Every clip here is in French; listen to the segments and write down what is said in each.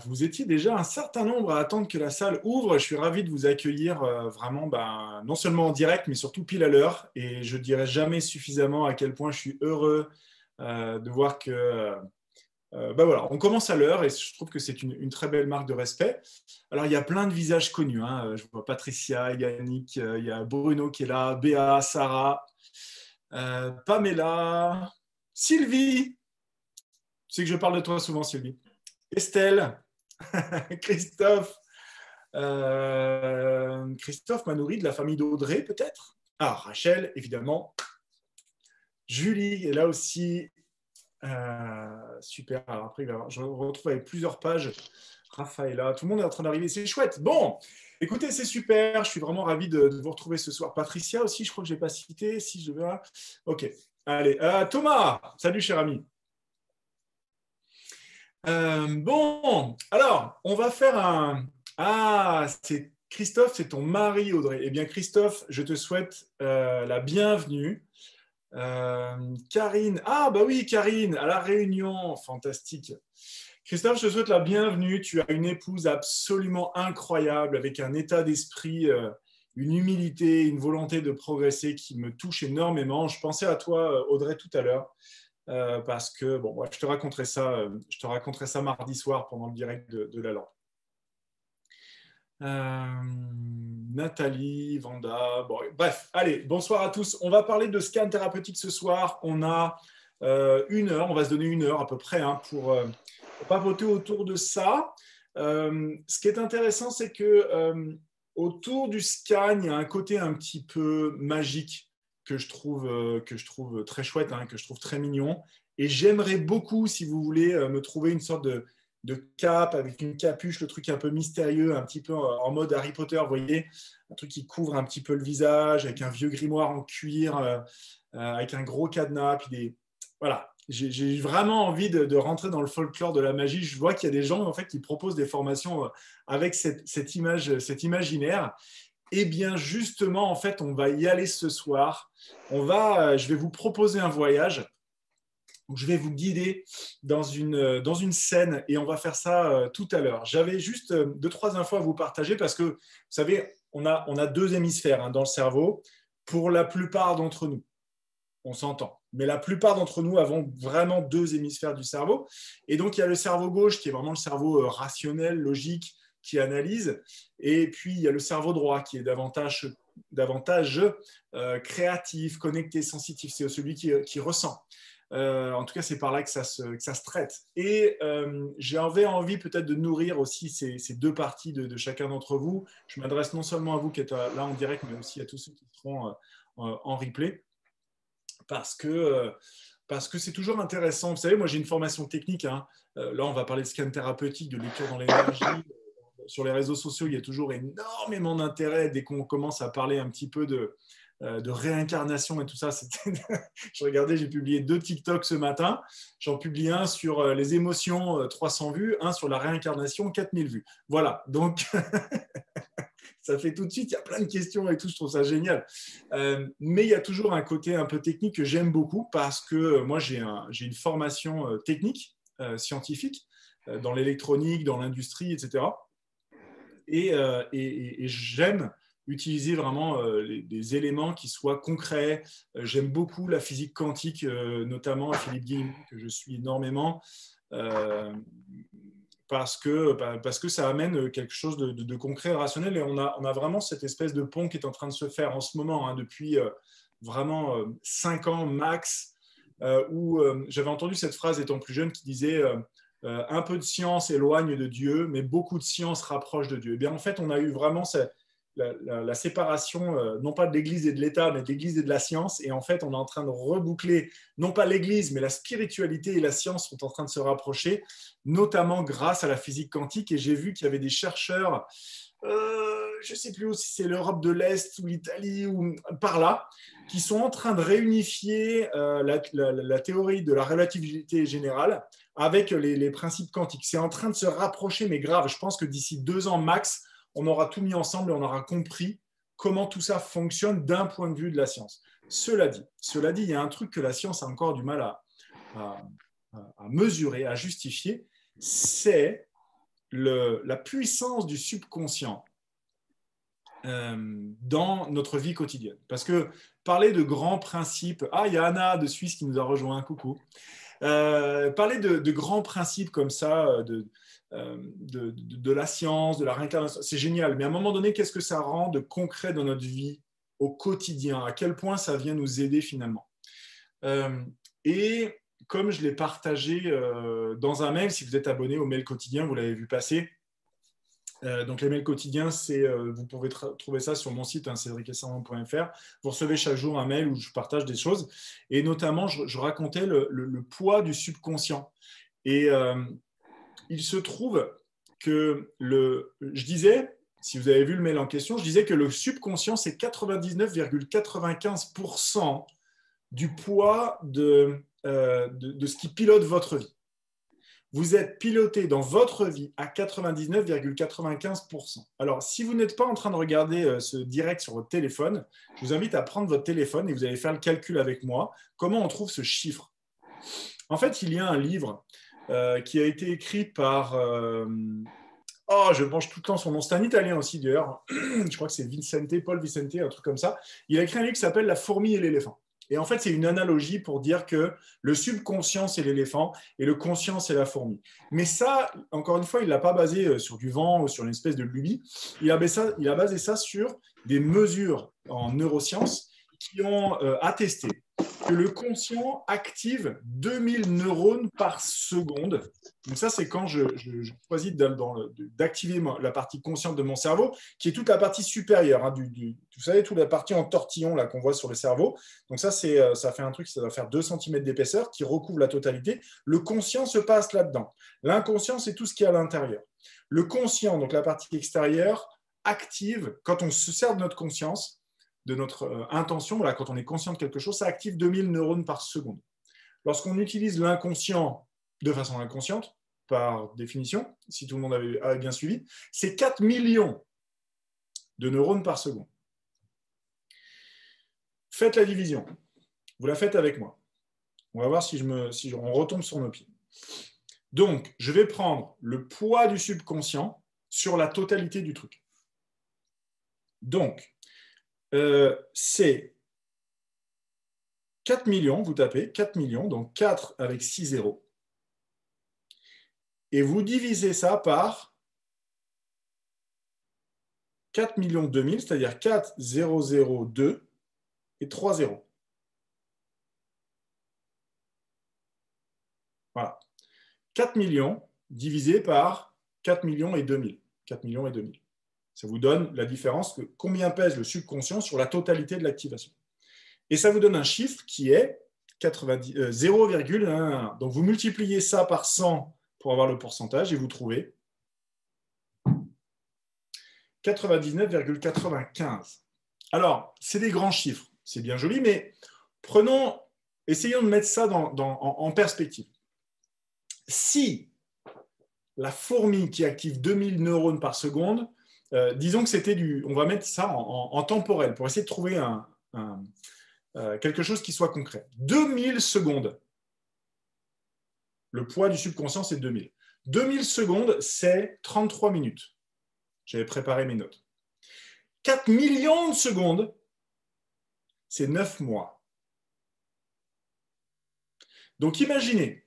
Vous étiez déjà un certain nombre à attendre que la salle ouvre. Je suis ravi de vous accueillir vraiment, non seulement en direct, mais surtout pile à l'heure. Et je ne dirai jamais suffisamment à quel point je suis heureux de voir que voilà, on commence à l'heure et je trouve que c'est une très belle marque de respect. Alors, il y a plein de visages connus, hein. Je vois Patricia, Yannick, il y a Bruno qui est là, Béa, Sarah, Pamela, Sylvie. Tu sais que je parle de toi souvent, Sylvie. Estelle, Christophe, Christophe Manoury de la famille d'Audrey, peut-être. Ah, Rachel, évidemment. Julie est là aussi. Super. Alors après, je retrouve avec plusieurs pages. Raphaëla, tout le monde est en train d'arriver. C'est chouette. Bon, écoutez, c'est super. Je suis vraiment ravi de vous retrouver ce soir. Patricia aussi, je crois que je n'ai pas cité. Si je veux. Ok. Allez. Thomas, salut, cher ami. Bon, alors, on va faire un... Ah, c'est Christophe, c'est ton mari, Audrey. Eh bien, Christophe, je te souhaite la bienvenue. Karine, ah bah oui, Karine, à la Réunion, fantastique. Christophe, je te souhaite la bienvenue. Tu as une épouse absolument incroyable, avec un état d'esprit, une humilité, une volonté de progresser qui me touche énormément. Je pensais à toi, Audrey, tout à l'heure. Parce que bon, ouais, je te raconterai ça mardi soir pendant le direct de la lampe. Nathalie, Vanda, bon, bref, allez, bonsoir à tous. On va parler de scan thérapeutique ce soir. On a 1 heure, on va se donner 1 heure à peu près pour papoter autour de ça. Ce qui est intéressant, c'est que autour du scan, il y a un côté un petit peu magique que je trouve très chouette, hein, que je trouve très mignon. Et j'aimerais beaucoup, si vous voulez, me trouver une sorte de cape avec une capuche, le truc un peu mystérieux, un petit peu en mode Harry Potter, vous voyez, un truc qui couvre un petit peu le visage, avec un vieux grimoire en cuir, avec un gros cadenas. Puis voilà, j'ai vraiment envie de rentrer dans le folklore de la magie. Je vois qu'il y a des gens en fait, qui proposent des formations avec cette cet imaginaire. Eh bien, justement, en fait, on va y aller ce soir. Je vais vous proposer un voyage où je vais vous guider dans une scène et on va faire ça tout à l'heure. J'avais juste 2-3 infos à vous partager parce que, vous savez, on a 2 hémisphères hein, dans le cerveau pour la plupart d'entre nous. On s'entend. Mais la plupart d'entre nous avons vraiment 2 hémisphères du cerveau. Et donc, il y a le cerveau gauche qui est vraiment le cerveau rationnel, logique, qui analyse. Et puis, il y a le cerveau droit qui est davantage créatif, connecté, sensitif. C'est celui qui ressent. En tout cas, c'est par là que ça se traite. Et j'avais envie peut-être de nourrir aussi ces 2 parties de chacun d'entre vous. Je m'adresse non seulement à vous qui êtes là en direct, mais aussi à tous ceux qui seront en replay. Parce que c'est toujours intéressant. Vous savez, moi, j'ai une formation technique. Hein. Là, on va parler de scan thérapeutique, de lecture dans l'énergie. Sur les réseaux sociaux, il y a toujours énormément d'intérêt dès qu'on commence à parler un petit peu de réincarnation et tout ça. Je regardais, j'ai publié 2 TikTok ce matin. J'en publie un sur les émotions, 300 vues, un sur la réincarnation, 4000 vues. Voilà, donc ça fait tout de suite, il y a plein de questions et tout, je trouve ça génial. Mais il y a toujours un côté un peu technique que j'aime beaucoup parce que moi, j'ai une formation technique, scientifique, dans l'électronique, dans l'industrie, etc. Et j'aime utiliser vraiment des éléments qui soient concrets. J'aime beaucoup la physique quantique, notamment Philippe Guillemot, que je suis énormément, parce que ça amène quelque chose de concret, rationnel. Et on a vraiment cette espèce de pont qui est en train de se faire en ce moment, hein, depuis vraiment 5 ans max, où j'avais entendu cette phrase étant plus jeune qui disait un peu de science éloigne de Dieu, mais beaucoup de science rapproche de Dieu. Et bien, en fait, on a eu vraiment la séparation, non pas de l'Église et de l'État, mais de l'Église et de la science. Et en fait, on est en train de reboucler, non pas l'Église, mais la spiritualité et la science sont en train de se rapprocher, notamment grâce à la physique quantique. Et j'ai vu qu'il y avait des chercheurs, je ne sais plus si c'est l'Europe de l'Est ou l'Italie ou par là, qui sont en train de réunifier la théorie de la relativité générale avec les principes quantiques. C'est en train de se rapprocher, mais grave. Je pense que d'ici 2 ans max, on aura tout mis ensemble et on aura compris comment tout ça fonctionne d'un point de vue de la science. Cela dit, il y a un truc que la science a encore du mal à mesurer, à justifier, c'est la puissance du subconscient dans notre vie quotidienne. Parce que parler de grands principes, il y a Anna de Suisse qui nous a rejoint, coucou. Parler de grands principes comme ça, de la science, de la réincarnation, c'est génial. Mais à un moment donné, qu'est-ce que ça rend de concret dans notre vie au quotidien? À quel point ça vient nous aider finalement? Et comme je l'ai partagé dans un mail, si vous êtes abonné au mail quotidien, vous l'avez vu passer. Donc les mails quotidiens, vous pouvez trouver ça sur mon site, cédricesserman.fr. Vous recevez chaque jour un mail où je partage des choses. Et notamment, je racontais le poids du subconscient. Et il se trouve que je disais, si vous avez vu le mail en question, je disais que le subconscient, c'est 99,95% du poids de ce qui pilote votre vie. Vous êtes piloté dans votre vie à 99,95%. Alors, si vous n'êtes pas en train de regarder ce direct sur votre téléphone, je vous invite à prendre votre téléphone et vous allez faire le calcul avec moi. Comment on trouve ce chiffre? En fait, il y a un livre qui a été écrit par... je mange tout le temps son nom. C'est un Italien aussi, d'ailleurs. Je crois que c'est Paul Vicente, un truc comme ça. Il a écrit un livre qui s'appelle « La fourmi et l'éléphant ». Et en fait, c'est une analogie pour dire que le subconscient, c'est l'éléphant et le conscient, c'est la fourmi. Mais ça, encore une fois, il ne l'a pas basé sur du vent ou sur une espèce de lubie. Il a basé ça sur des mesures en neurosciences qui ont attesté que le conscient active 2000 neurones par seconde. Donc ça, c'est quand je choisis d'activer la partie consciente de mon cerveau, qui est toute la partie supérieure. Vous savez, toute la partie en tortillon là, qu'on voit sur le cerveau. Donc ça fait un truc, ça va faire 2 cm d'épaisseur, qui recouvre la totalité. Le conscient se passe là-dedans. L'inconscient, c'est tout ce qui est à l'intérieur. Le conscient, donc la partie extérieure, active, quand on se sert de notre conscience, de notre intention, voilà, quand on est conscient de quelque chose, ça active 2000 neurones par seconde. Lorsqu'on utilise l'inconscient de façon inconsciente, par définition, si tout le monde avait bien suivi, c'est 4 millions de neurones par seconde. Faites la division. Vous la faites avec moi. On va voir si on retombe sur nos pieds. Donc, je vais prendre le poids du subconscient sur la totalité du truc. Donc, c'est 4 millions, vous tapez 4 millions, donc 4 avec 6 zéros. Et vous divisez ça par 4 millions 2000, c'est-à-dire 4 0 2 et 3 zéros. Voilà. 4 millions divisé par 4 millions et 2000. 4 millions et 2000. Ça vous donne la différence de combien pèse le subconscient sur la totalité de l'activation. Et ça vous donne un chiffre qui est 0,11. Donc vous multipliez ça par 100 pour avoir le pourcentage et vous trouvez 99,95. Alors, c'est des grands chiffres, c'est bien joli, mais essayons de mettre ça en perspective. Si la fourmi qui active 2000 neurones par seconde, disons que c'était on va mettre ça en temporel pour essayer de trouver quelque chose qui soit concret. 2000 secondes. Le poids du subconscient, c'est 2000. 2000 secondes, c'est 33 minutes. J'avais préparé mes notes. 4 millions de secondes, c'est 9 mois. Donc imaginez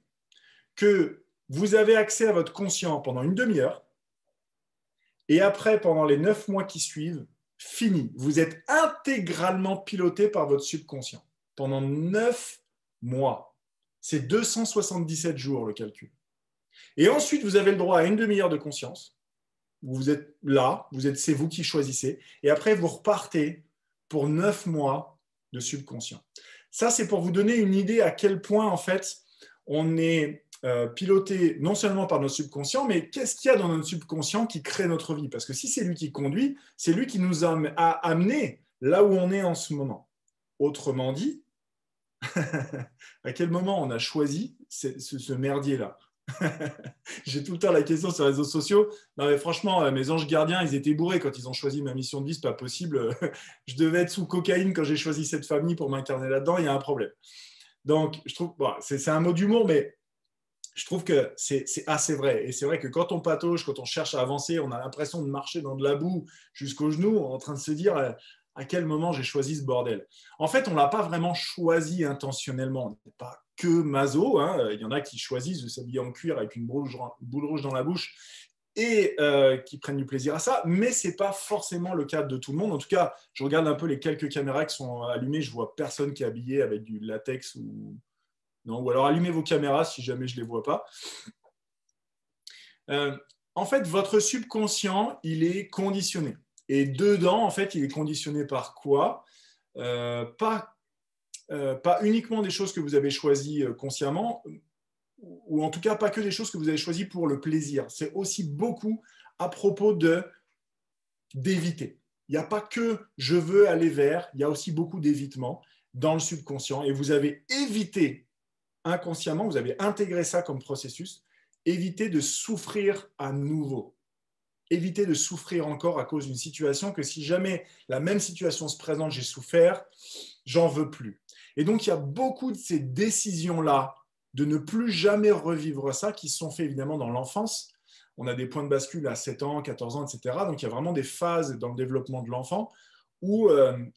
que vous avez accès à votre conscient pendant une demi-heure et après, pendant les 9 mois qui suivent, fini. Vous êtes intégralement piloté par votre subconscient pendant 9 mois. C'est 277 jours le calcul. Et ensuite, vous avez le droit à une demi-heure de conscience. Vous êtes là, c'est vous qui choisissez. Et après, vous repartez pour 9 mois de subconscient. Ça, c'est pour vous donner une idée à quel point, en fait, on est piloté non seulement par notre subconscient, mais qu'est-ce qu'il y a dans notre subconscient qui crée notre vie? Parce que si c'est lui qui conduit, c'est lui qui nous a amené là où on est en ce moment. Autrement dit, à quel moment on a choisi ce merdier-là? J'ai tout le temps la question sur les réseaux sociaux. Non, mais franchement, mes anges gardiens, ils étaient bourrés quand ils ont choisi ma mission de vie. C'est pas possible. Je devais être sous cocaïne quand j'ai choisi cette famille pour m'incarner là-dedans. Il y a un problème. Donc, je trouve, c'est un mot d'humour, mais je trouve que c'est assez vrai. Et c'est vrai que quand on patauge, quand on cherche à avancer, on a l'impression de marcher dans de la boue jusqu'aux genoux, en train de se dire à quel moment j'ai choisi ce bordel. En fait, on ne l'a pas vraiment choisi intentionnellement. On n'est pas que maso. Hein. Il y en a qui choisissent de s'habiller en cuir avec une boule rouge dans la bouche et qui prennent du plaisir à ça, mais ce n'est pas forcément le cas de tout le monde. En tout cas, je regarde un peu les quelques caméras qui sont allumées, je ne vois personne qui est habillé avec du latex non, ou alors allumez vos caméras si jamais je ne les vois pas. En fait, votre subconscient, il est conditionné. Et dedans, en fait, il est conditionné par quoi pas uniquement des choses que vous avez choisies consciemment, ou en tout cas pas que des choses que vous avez choisies pour le plaisir. C'est aussi beaucoup à propos d'éviter. Il n'y a pas que je veux aller vers, il y a aussi beaucoup d'évitement dans le subconscient. Et vous avez évité inconsciemment, vous avez intégré ça comme processus, éviter de souffrir à nouveau. Éviter de souffrir encore à cause d'une situation que si jamais la même situation se présente, j'ai souffert, j'en veux plus. Et donc, il y a beaucoup de ces décisions-là de ne plus jamais revivre ça qui sont faites évidemment dans l'enfance. On a des points de bascule à 7 ans, 14 ans, etc. Donc, il y a vraiment des phases dans le développement de l'enfant où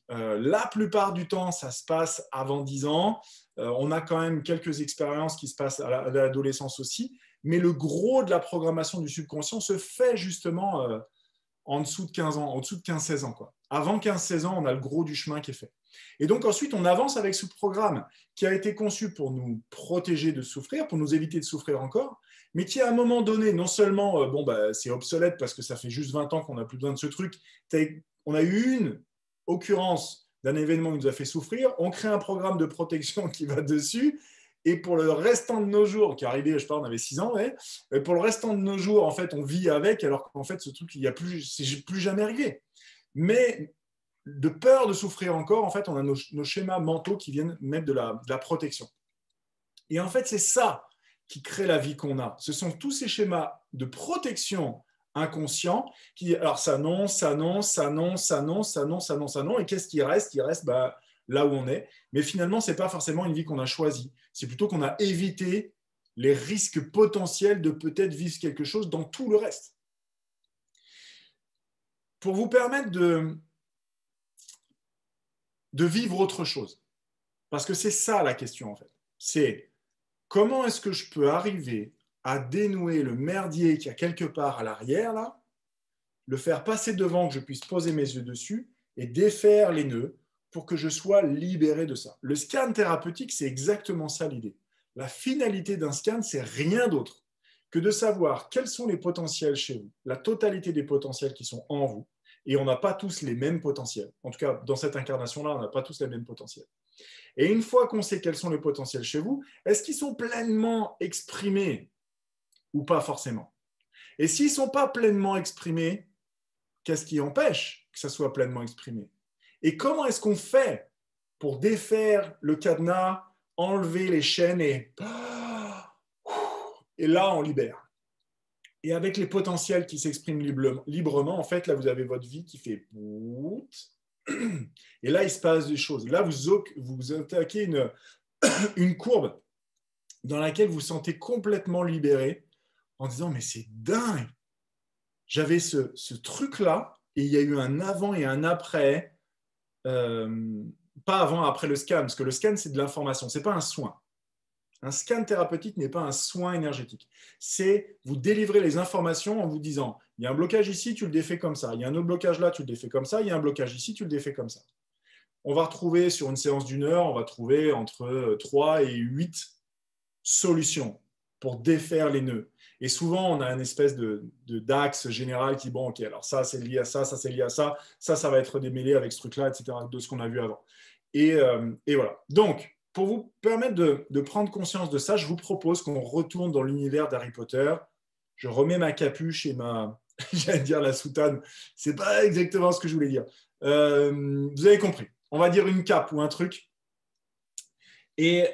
la plupart du temps, ça se passe avant 10 ans. On a quand même quelques expériences qui se passent à l'adolescence aussi, mais le gros de la programmation du subconscient se fait justement en dessous de 15 ans, en dessous de 15-16 ans. Quoi. Avant 15-16 ans, on a le gros du chemin qui est fait. Et donc ensuite, on avance avec ce programme qui a été conçu pour nous protéger de souffrir, pour nous éviter de souffrir encore, mais qui à un moment donné, non seulement, c'est obsolète parce que ça fait juste 20 ans qu'on n'a plus besoin de ce truc, on a eu une occurrence d'un événement qui nous a fait souffrir, on crée un programme de protection qui va dessus, et pour le restant de nos jours, qui est arrivé, je sais pas, on avait 6 ans, ouais, et pour le restant de nos jours, en fait, on vit avec, alors qu'en fait, ce truc, c'est plus jamais arrivé. Mais de peur de souffrir encore, en fait, on a nos schémas mentaux qui viennent mettre de la protection. Et en fait, c'est ça qui crée la vie qu'on a. Ce sont tous ces schémas de protection inconscient qui, alors ça non, ça non, ça non, ça non, ça non, ça non, ça non, et qu'est-ce qui reste? Il reste là où on est. Mais finalement, ce n'est pas forcément une vie qu'on a choisie. C'est plutôt qu'on a évité les risques potentiels de peut-être vivre quelque chose dans tout le reste. Pour vous permettre de vivre autre chose. Parce que c'est ça la question en fait. C'est comment est-ce que je peux arriver à dénouer le merdier qui a quelque part à l'arrière là, le faire passer devant, que je puisse poser mes yeux dessus et défaire les nœuds pour que je sois libéré de ça. Le scan thérapeutique, c'est exactement ça l'idée. La finalité d'un scan, c'est rien d'autre que de savoir quels sont les potentiels chez vous, la totalité des potentiels qui sont en vous, et on n'a pas tous les mêmes potentiels. En tout cas, dans cette incarnation-là, on n'a pas tous les mêmes potentiels. Et une fois qu'on sait quels sont les potentiels chez vous, est-ce qu'ils sont pleinement exprimés ou pas forcément? Et s'ils ne sont pas pleinement exprimés, qu'est-ce qui empêche que ça soit pleinement exprimé? Et comment est-ce qu'on fait pour défaire le cadenas, enlever les chaînes et là, on libère. Et avec les potentiels qui s'expriment librement, en fait, là, vous avez votre vie qui fait et là, il se passe des choses. Là, vous attaquez une courbe dans laquelle vous vous sentez complètement libéré en disant, mais c'est dingue. J'avais ce truc-là et il y a eu un avant et un après. Pas avant, après le scan, parce que le scan, c'est de l'information, ce n'est pas un soin. Un scan thérapeutique n'est pas un soin énergétique. C'est vous délivrer les informations en vous disant, il y a un blocage ici, tu le défais comme ça. Il y a un autre blocage là, tu le défais comme ça. Il y a un blocage ici, tu le défais comme ça. On va retrouver sur une séance d'1 heure, on va trouver entre 3 et 8 solutions pour défaire les nœuds. Et souvent, on a une espèce d'axe général qui dit, bon, ok, alors ça, c'est lié à ça, ça, c'est lié à ça, ça va être démêlé avec ce truc-là, etc., de ce qu'on a vu avant. Et voilà. Donc, pour vous permettre de prendre conscience de ça, je vous propose qu'on retourne dans l'univers d'Harry Potter. Je remets ma capuche et j'allais dire la soutane. C'est pas exactement ce que je voulais dire. Vous avez compris. On va dire une cape ou un truc. Et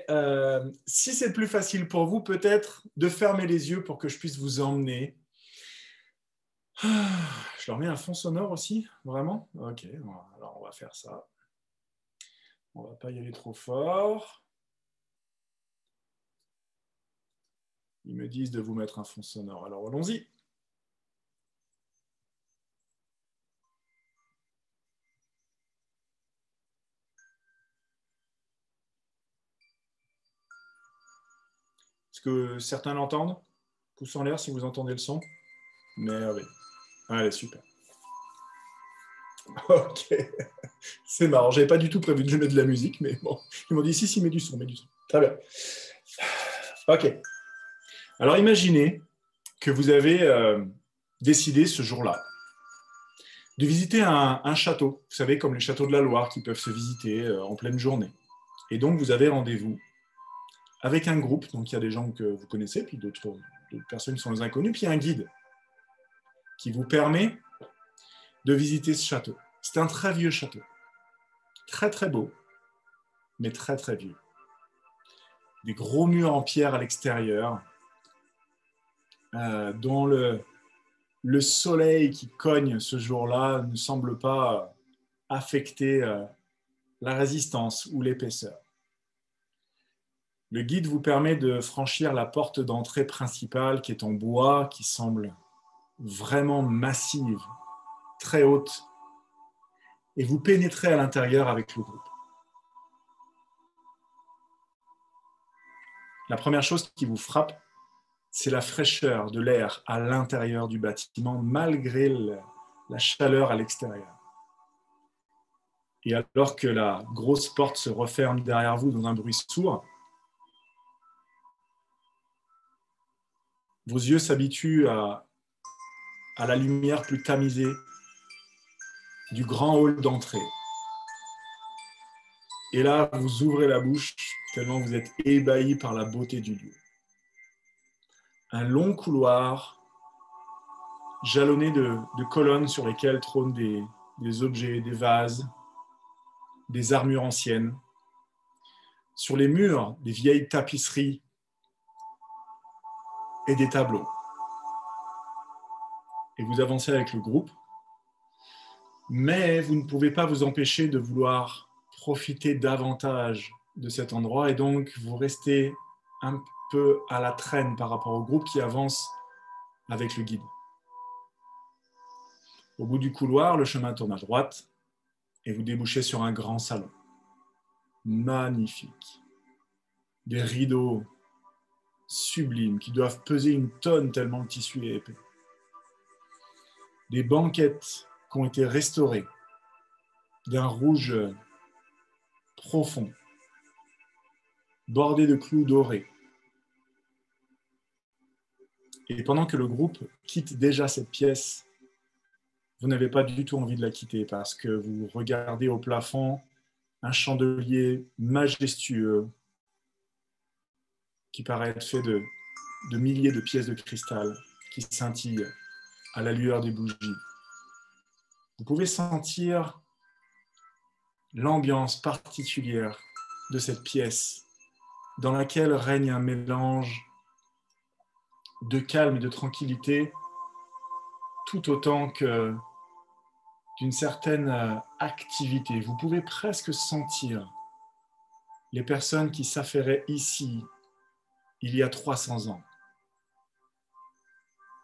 si c'est plus facile pour vous, peut-être de fermer les yeux pour que je puisse vous emmener. Je leur mets un fond sonore aussi, vraiment? Ok, alors on va faire ça. On ne va pas y aller trop fort. Ils me disent de vous mettre un fond sonore. Alors, allons-y. Est-ce que certains l'entendent? Pouce en l'air si vous entendez le son. Merveille. Allez, super. Ok. C'est marrant. J'avais pas du tout prévu de mettre de la musique, mais bon. Ils m'ont dit si, mets du son, mets du son. Très bien. Ok. Alors, imaginez que vous avez décidé ce jour-là de visiter un château. Vous savez, comme les châteaux de la Loire qui peuvent se visiter en pleine journée. Et donc, vous avez rendez-vous avec un groupe. Donc, il y a des gens que vous connaissez, puis d'autres personnes qui sont les inconnus, puis il y a un guide qui vous permet de visiter ce château. C'est un très vieux château. Très, très beau, mais très, très vieux. Des gros murs en pierre à l'extérieur, dont le soleil qui cogne ce jour-là ne semble pas affecter la résistance ou l'épaisseur. Le guide vous permet de franchir la porte d'entrée principale qui est en bois, qui semble vraiment massive, très haute, et vous pénétrez à l'intérieur avec le groupe. La première chose qui vous frappe, c'est la fraîcheur de l'air à l'intérieur du bâtiment, malgré la chaleur à l'extérieur. Et alors que la grosse porte se referme derrière vous dans un bruit sourd, vos yeux s'habituent à la lumière plus tamisée du grand hall d'entrée. Et là, vous ouvrez la bouche tellement vous êtes ébahi par la beauté du lieu. Un long couloir jalonné de colonnes sur lesquelles trônent des objets, des vases, des armures anciennes. Sur les murs, des vieilles tapisseries et des tableaux. Et vous avancez avec le groupe, mais vous ne pouvez pas vous empêcher de vouloir profiter davantage de cet endroit et donc vous restez un peu à la traîne par rapport au groupe qui avance avec le guide. Au bout du couloir, le chemin tourne à droite et vous débouchez sur un grand salon. Magnifique. Des rideaux sublimes qui doivent peser une tonne tellement le tissu est épais. Des banquettes qui ont été restaurées d'un rouge profond, bordé de clous dorés. Et pendant que le groupe quitte déjà cette pièce, vous n'avez pas du tout envie de la quitter parce que vous regardez au plafond un chandelier majestueux qui paraît être fait de milliers de pièces de cristal qui scintillent à la lueur des bougies. Vous pouvez sentir l'ambiance particulière de cette pièce dans laquelle règne un mélange de calme et de tranquillité tout autant que d'une certaine activité. Vous pouvez presque sentir les personnes qui s'affairaient ici il y a 300 ans.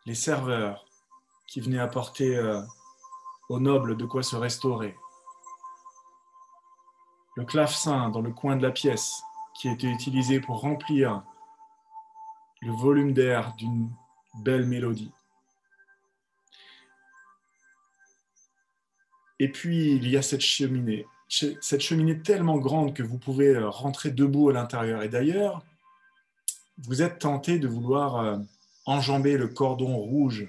Les serveurs qui venaient apporter aux nobles de quoi se restaurer. Le clavecin dans le coin de la pièce qui était utilisé pour remplir le volume d'air d'une belle mélodie. Et puis, il y a cette cheminée tellement grande que vous pouvez rentrer debout à l'intérieur. Et d'ailleurs, vous êtes tenté de vouloir enjamber le cordon rouge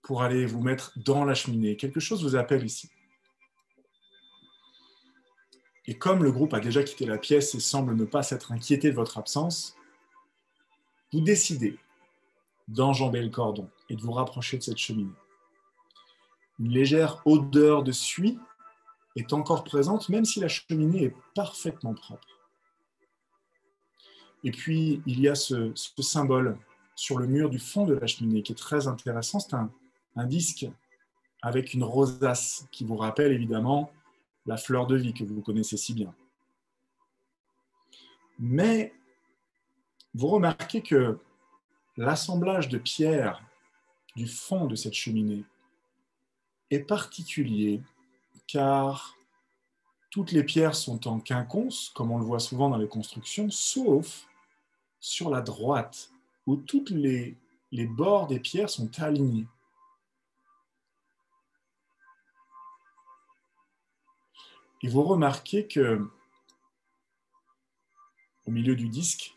pour aller vous mettre dans la cheminée. Quelque chose vous appelle ici. Et comme le groupe a déjà quitté la pièce et semble ne pas s'être inquiété de votre absence, vous décidez d'enjamber le cordon et de vous rapprocher de cette cheminée. Une légère odeur de suie est encore présente, même si la cheminée est parfaitement propre. Et puis, il y a ce symbole sur le mur du fond de la cheminée qui est très intéressant. C'est un disque avec une rosace qui vous rappelle évidemment la fleur de vie que vous connaissez si bien. Mais vous remarquez que l'assemblage de pierres du fond de cette cheminée est particulier car toutes les pierres sont en quinconce, comme on le voit souvent dans les constructions, sauf sur la droite, où toutes les bords des pierres sont alignés. Et vous remarquez que au milieu du disque,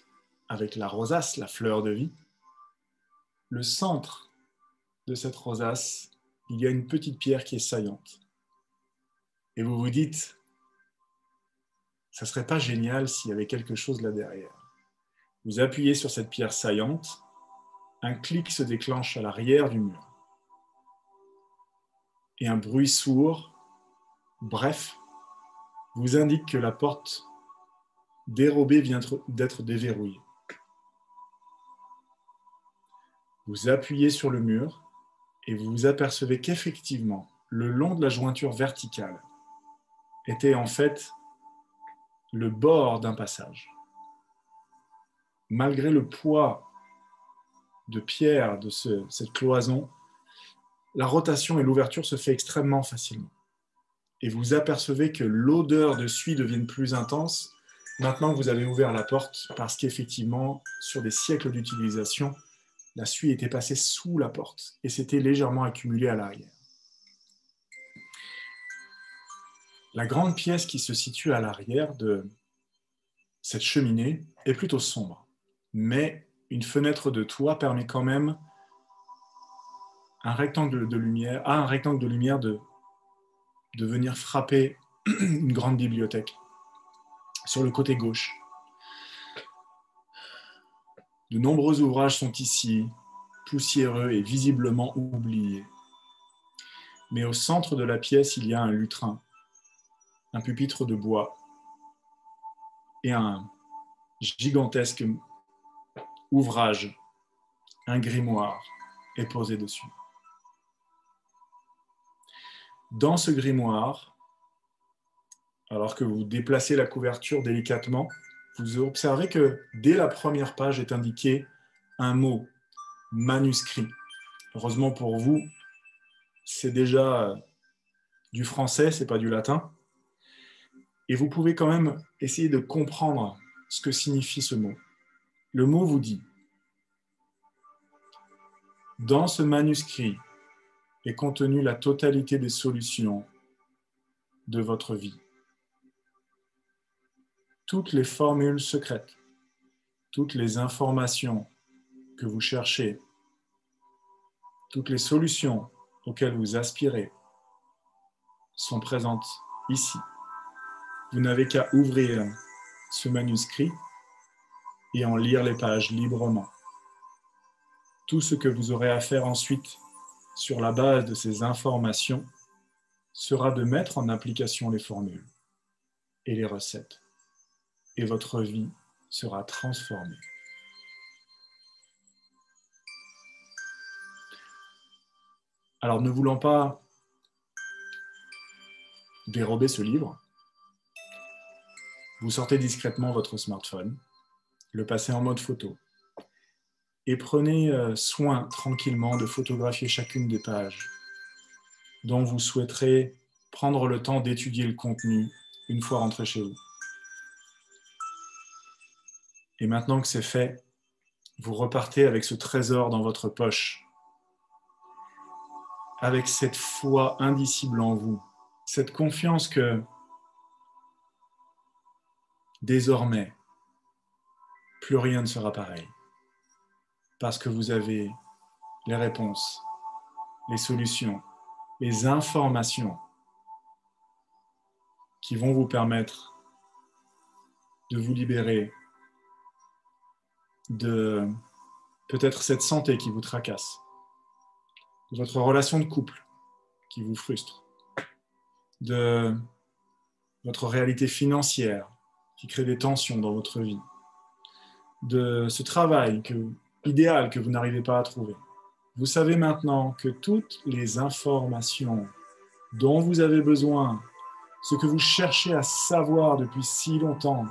avec la rosace, la fleur de vie, le centre de cette rosace, il y a une petite pierre qui est saillante. Et vous vous dites, ça ne serait pas génial s'il y avait quelque chose là derrière. Vous appuyez sur cette pierre saillante, un clic se déclenche à l'arrière du mur. Et un bruit sourd, bref, vous indique que la porte dérobée vient d'être déverrouillée. Vous appuyez sur le mur et vous vous apercevez qu'effectivement, le long de la jointure verticale était en fait le bord d'un passage. Malgré le poids de pierre de cette cloison, la rotation et l'ouverture se fait extrêmement facilement. Et vous apercevez que l'odeur de suie devient plus intense maintenant que vous avez ouvert la porte, parce qu'effectivement, sur des siècles d'utilisation, la suie était passée sous la porte et s'était légèrement accumulée à l'arrière. La grande pièce qui se situe à l'arrière de cette cheminée est plutôt sombre, mais une fenêtre de toit permet quand même à un rectangle de lumière de venir frapper une grande bibliothèque sur le côté gauche. De nombreux ouvrages sont ici, poussiéreux et visiblement oubliés. Mais au centre de la pièce, il y a un lutrin, un pupitre de bois et un gigantesque ouvrage, un grimoire est posé dessus. Dans ce grimoire, alors que vous déplacez la couverture délicatement, vous observez que dès la première page est indiqué un mot, manuscrit. Heureusement pour vous, c'est déjà du français, c'est pas du latin. Et vous pouvez quand même essayer de comprendre ce que signifie ce mot. Le mot vous dit, dans ce manuscrit est contenue la totalité des solutions de votre vie. Toutes les formules secrètes, toutes les informations que vous cherchez, toutes les solutions auxquelles vous aspirez sont présentes ici. Vous n'avez qu'à ouvrir ce manuscrit et en lire les pages librement. Tout ce que vous aurez à faire ensuite sur la base de ces informations sera de mettre en application les formules et les recettes. Et votre vie sera transformée. Alors, ne voulant pas dérober ce livre, vous sortez discrètement votre smartphone, le passez en mode photo et prenez soin tranquillement de photographier chacune des pages dont vous souhaiterez prendre le temps d'étudier le contenu une fois rentré chez vous. Et maintenant que c'est fait, vous repartez avec ce trésor dans votre poche, avec cette foi indicible en vous, cette confiance que désormais, plus rien ne sera pareil, parce que vous avez les réponses, les solutions, les informations qui vont vous permettre de vous libérer de peut-être cette santé qui vous tracasse, de votre relation de couple qui vous frustre, de votre réalité financière qui crée des tensions dans votre vie, de ce travail idéal que vous n'arrivez pas à trouver. Vous savez maintenant que toutes les informations dont vous avez besoin, ce que vous cherchez à savoir depuis si longtemps,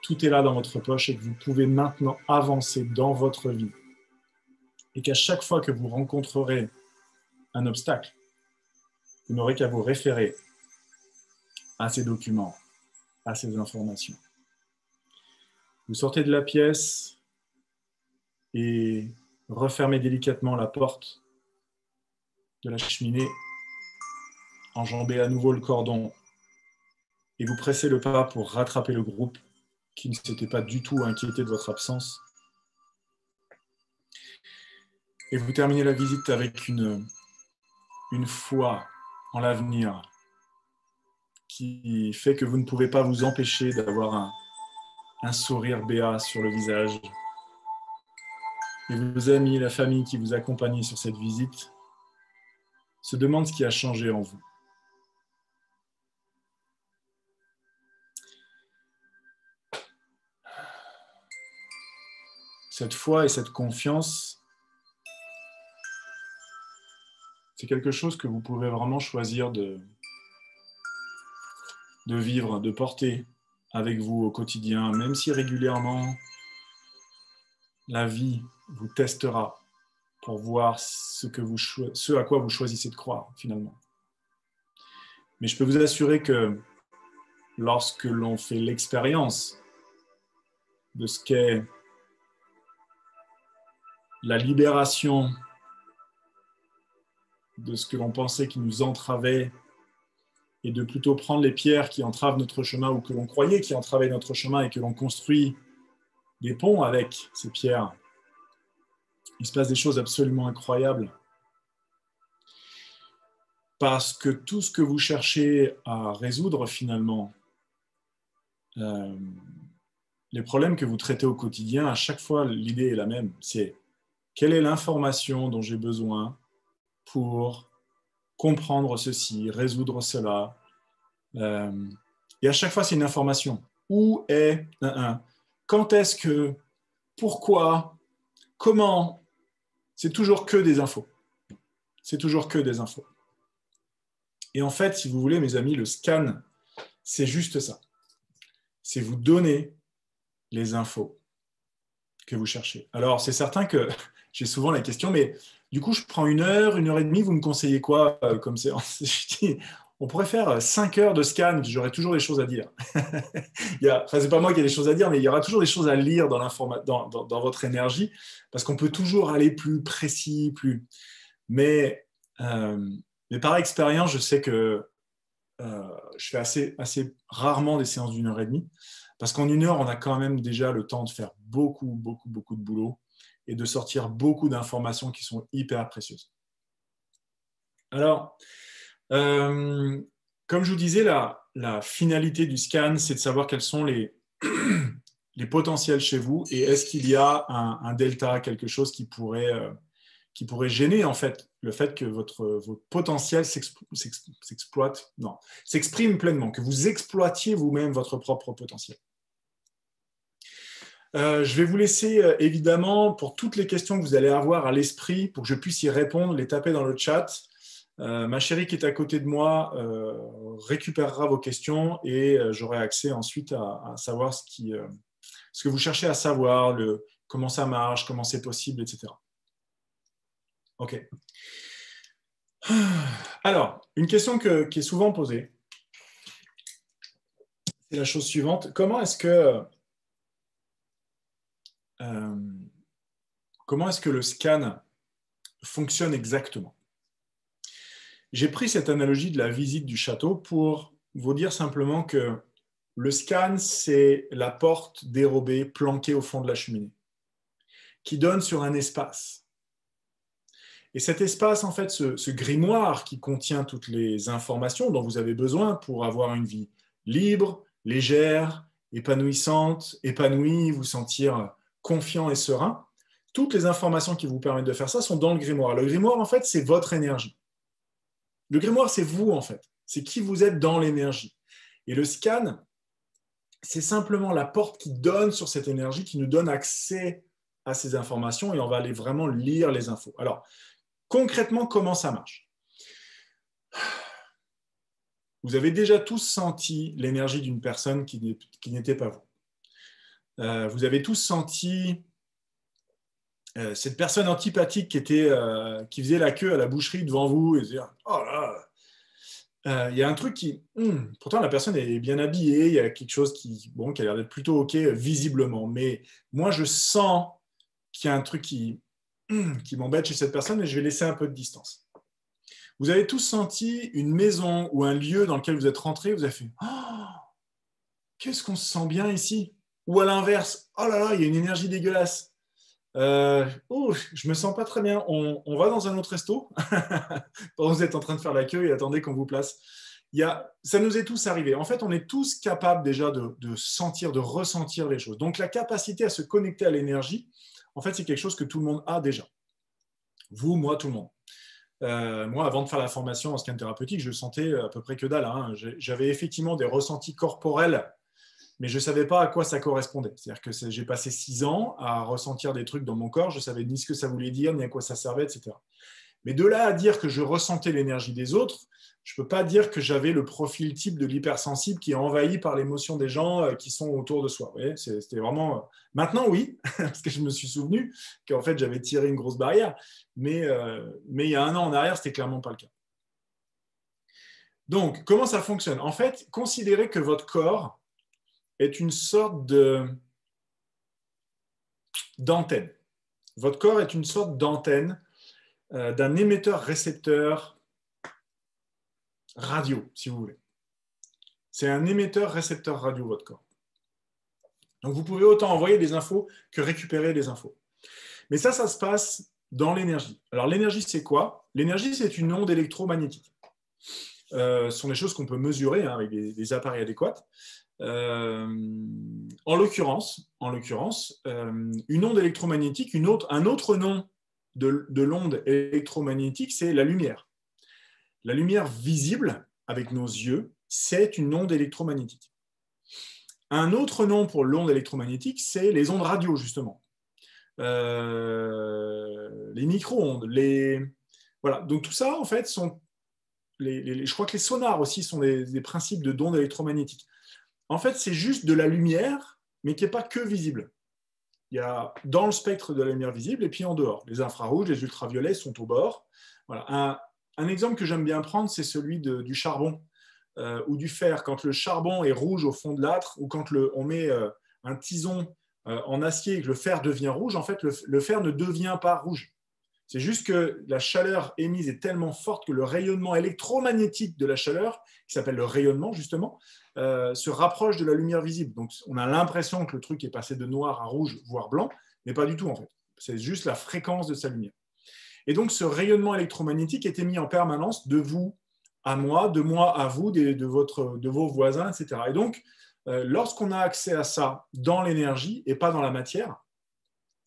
tout est là dans votre poche et que vous pouvez maintenant avancer dans votre vie. Et qu'à chaque fois que vous rencontrerez un obstacle, vous n'aurez qu'à vous référer à ces documents, à ces informations. Vous sortez de la pièce et refermez délicatement la porte de la cheminée, enjambez à nouveau le cordon et vous pressez le pas pour rattraper le groupe qui ne s'était pas du tout inquiété de votre absence. Et vous terminez la visite avec une foi en l'avenir qui fait que vous ne pouvez pas vous empêcher d'avoir un sourire béat sur le visage. Et vos amis, la famille qui vous accompagnent sur cette visite se demandent ce qui a changé en vous. Cette foi et cette confiance, c'est quelque chose que vous pouvez vraiment choisir de vivre, de porter avec vous au quotidien, même si régulièrement la vie vous testera pour voir ce à quoi vous choisissez de croire finalement. Mais je peux vous assurer que lorsque l'on fait l'expérience de ce qu'est la libération de ce que l'on pensait qui nous entravait et de plutôt prendre les pierres qui entravent notre chemin ou que l'on croyait qui entravaient notre chemin et que l'on construit des ponts avec ces pierres, il se passe des choses absolument incroyables. Parce que tout ce que vous cherchez à résoudre finalement, les problèmes que vous traitez au quotidien, à chaque fois l'idée est la même, c'est quelle est l'information dont j'ai besoin pour comprendre ceci, résoudre cela. Et à chaque fois, c'est une information. Où est quand est-ce que, pourquoi, comment, c'est toujours que des infos. C'est toujours que des infos. Et en fait, si vous voulez, mes amis, le scan, c'est juste ça. C'est vous donner les infos que vous cherchez. Alors, c'est certain que j'ai souvent la question, mais du coup, je prends 1 heure et demie, vous me conseillez quoi comme séance? On pourrait faire 5 heures de scan, j'aurais toujours des choses à dire. C'est pas moi qui ai des choses à dire, mais il y aura toujours des choses à lire dans votre énergie, parce qu'on peut toujours aller plus précis, Mais, mais par expérience, je sais que je fais assez rarement des séances d'1 heure et demie, parce qu'en 1 heure, on a quand même déjà le temps de faire beaucoup de boulot et de sortir beaucoup d'informations qui sont hyper précieuses. Alors, comme je vous disais, la finalité du scan, c'est de savoir quels sont les potentiels chez vous et est-ce qu'il y a un delta, quelque chose qui pourrait gêner en fait le fait que votre potentiel s'exprime pleinement, que vous exploitiez vous-même votre propre potentiel. Je vais vous laisser évidemment pour toutes les questions que vous allez avoir à l'esprit pour que je puisse y répondre, les taper dans le chat. Ma chérie qui est à côté de moi récupérera vos questions et j'aurai accès ensuite à savoir ce que vous cherchez à savoir, comment ça marche, comment c'est possible, etc. Ok. Alors, une question qui est souvent posée, c'est la chose suivante. Comment est-ce que le scan fonctionne exactement? J'ai pris cette analogie de la visite du château pour vous dire simplement que le scan, c'est la porte dérobée planquée au fond de la cheminée qui donne sur un espace. Et cet espace, en fait, ce grimoire qui contient toutes les informations dont vous avez besoin pour avoir une vie libre, légère, épanouissante, épanouie, vous sentir confiant et serein, toutes les informations qui vous permettent de faire ça sont dans le grimoire. Le grimoire, en fait, c'est votre énergie. Le grimoire, c'est vous, en fait. C'est qui vous êtes dans l'énergie. Et le scan, c'est simplement la porte qui donne sur cette énergie, qui nous donne accès à ces informations et on va aller vraiment lire les infos. Alors, concrètement, comment ça marche? Vous avez déjà tous senti l'énergie d'une personne qui n'était pas vous. Vous avez tous senti cette personne antipathique qui faisait la queue à la boucherie devant vous et se dire oh là, il y a un truc qui pourtant la personne est bien habillée, il y a quelque chose qui a l'air d'être plutôt ok visiblement, mais moi je sens qu'il y a un truc qui m'embête chez cette personne et je vais laisser un peu de distance. Vous avez tous senti une maison ou un lieu dans lequel vous êtes rentré, vous avez fait oh, qu'est-ce qu'on se sent bien ici, ou à l'inverse, oh là là, il y a une énergie dégueulasse. Je me sens pas très bien. On va dans un autre resto pendant que vous êtes en train de faire la queue et attendez qu'on vous place. Ça nous est tous arrivé. En fait, on est tous capables déjà de sentir, de ressentir les choses. Donc, la capacité à se connecter à l'énergie, en fait, c'est quelque chose que tout le monde a déjà. Vous, moi, tout le monde. Moi, avant de faire la formation en scan thérapeutique, je sentais à peu près que dalle. Hein. J'avais effectivement des ressentis corporels, mais je ne savais pas à quoi ça correspondait. C'est-à-dire que j'ai passé 6 ans à ressentir des trucs dans mon corps, je ne savais ni ce que ça voulait dire, ni à quoi ça servait, etc. Mais de là à dire que je ressentais l'énergie des autres, je ne peux pas dire que j'avais le profil type de l'hypersensible qui est envahi par l'émotion des gens qui sont autour de soi. Vous voyez, c'était vraiment... Maintenant, oui, parce que je me suis souvenu qu'en fait, j'avais tiré une grosse barrière, mais il y a 1 an en arrière, ce n'était clairement pas le cas. Donc, comment ça fonctionne? En fait, considérez que votre corps est une sorte d'antenne. Votre corps est une sorte d'antenne d'un émetteur-récepteur radio, si vous voulez. C'est un émetteur-récepteur radio, votre corps. Donc, vous pouvez autant envoyer des infos que récupérer des infos. Mais ça se passe dans l'énergie. Alors, l'énergie, c'est quoi? L'énergie, c'est une onde électromagnétique. Ce sont des choses qu'on peut mesurer avec des appareils adéquats. En l'occurrence, une onde électromagnétique, un autre nom de l'onde électromagnétique, c'est la lumière. La lumière visible avec nos yeux, c'est une onde électromagnétique. Un autre nom pour l'onde électromagnétique, c'est les ondes radio, justement. Les micro-ondes, voilà. Donc tout ça, en fait, sont je crois que les sonars aussi sont des principes d'ondes électromagnétiques. En fait, c'est juste de la lumière, mais qui n'est pas que visible. Il y a dans le spectre de la lumière visible et puis en dehors. Les infrarouges, les ultraviolets sont au bord. Voilà. Un exemple que j'aime bien prendre, c'est celui du charbon ou du fer. Quand le charbon est rouge au fond de l'âtre ou quand on met un tison en acier et que le fer devient rouge, en fait, le fer ne devient pas rouge. C'est juste que la chaleur émise est tellement forte que le rayonnement électromagnétique de la chaleur, qui s'appelle le rayonnement justement, se rapproche de la lumière visible. Donc on a l'impression que le truc est passé de noir à rouge, voire blanc, mais pas du tout en fait. C'est juste la fréquence de sa lumière. Et donc ce rayonnement électromagnétique est émis en permanence de vous à moi, de moi à vous, de vos voisins, etc. Et donc lorsqu'on a accès à ça dans l'énergie et pas dans la matière,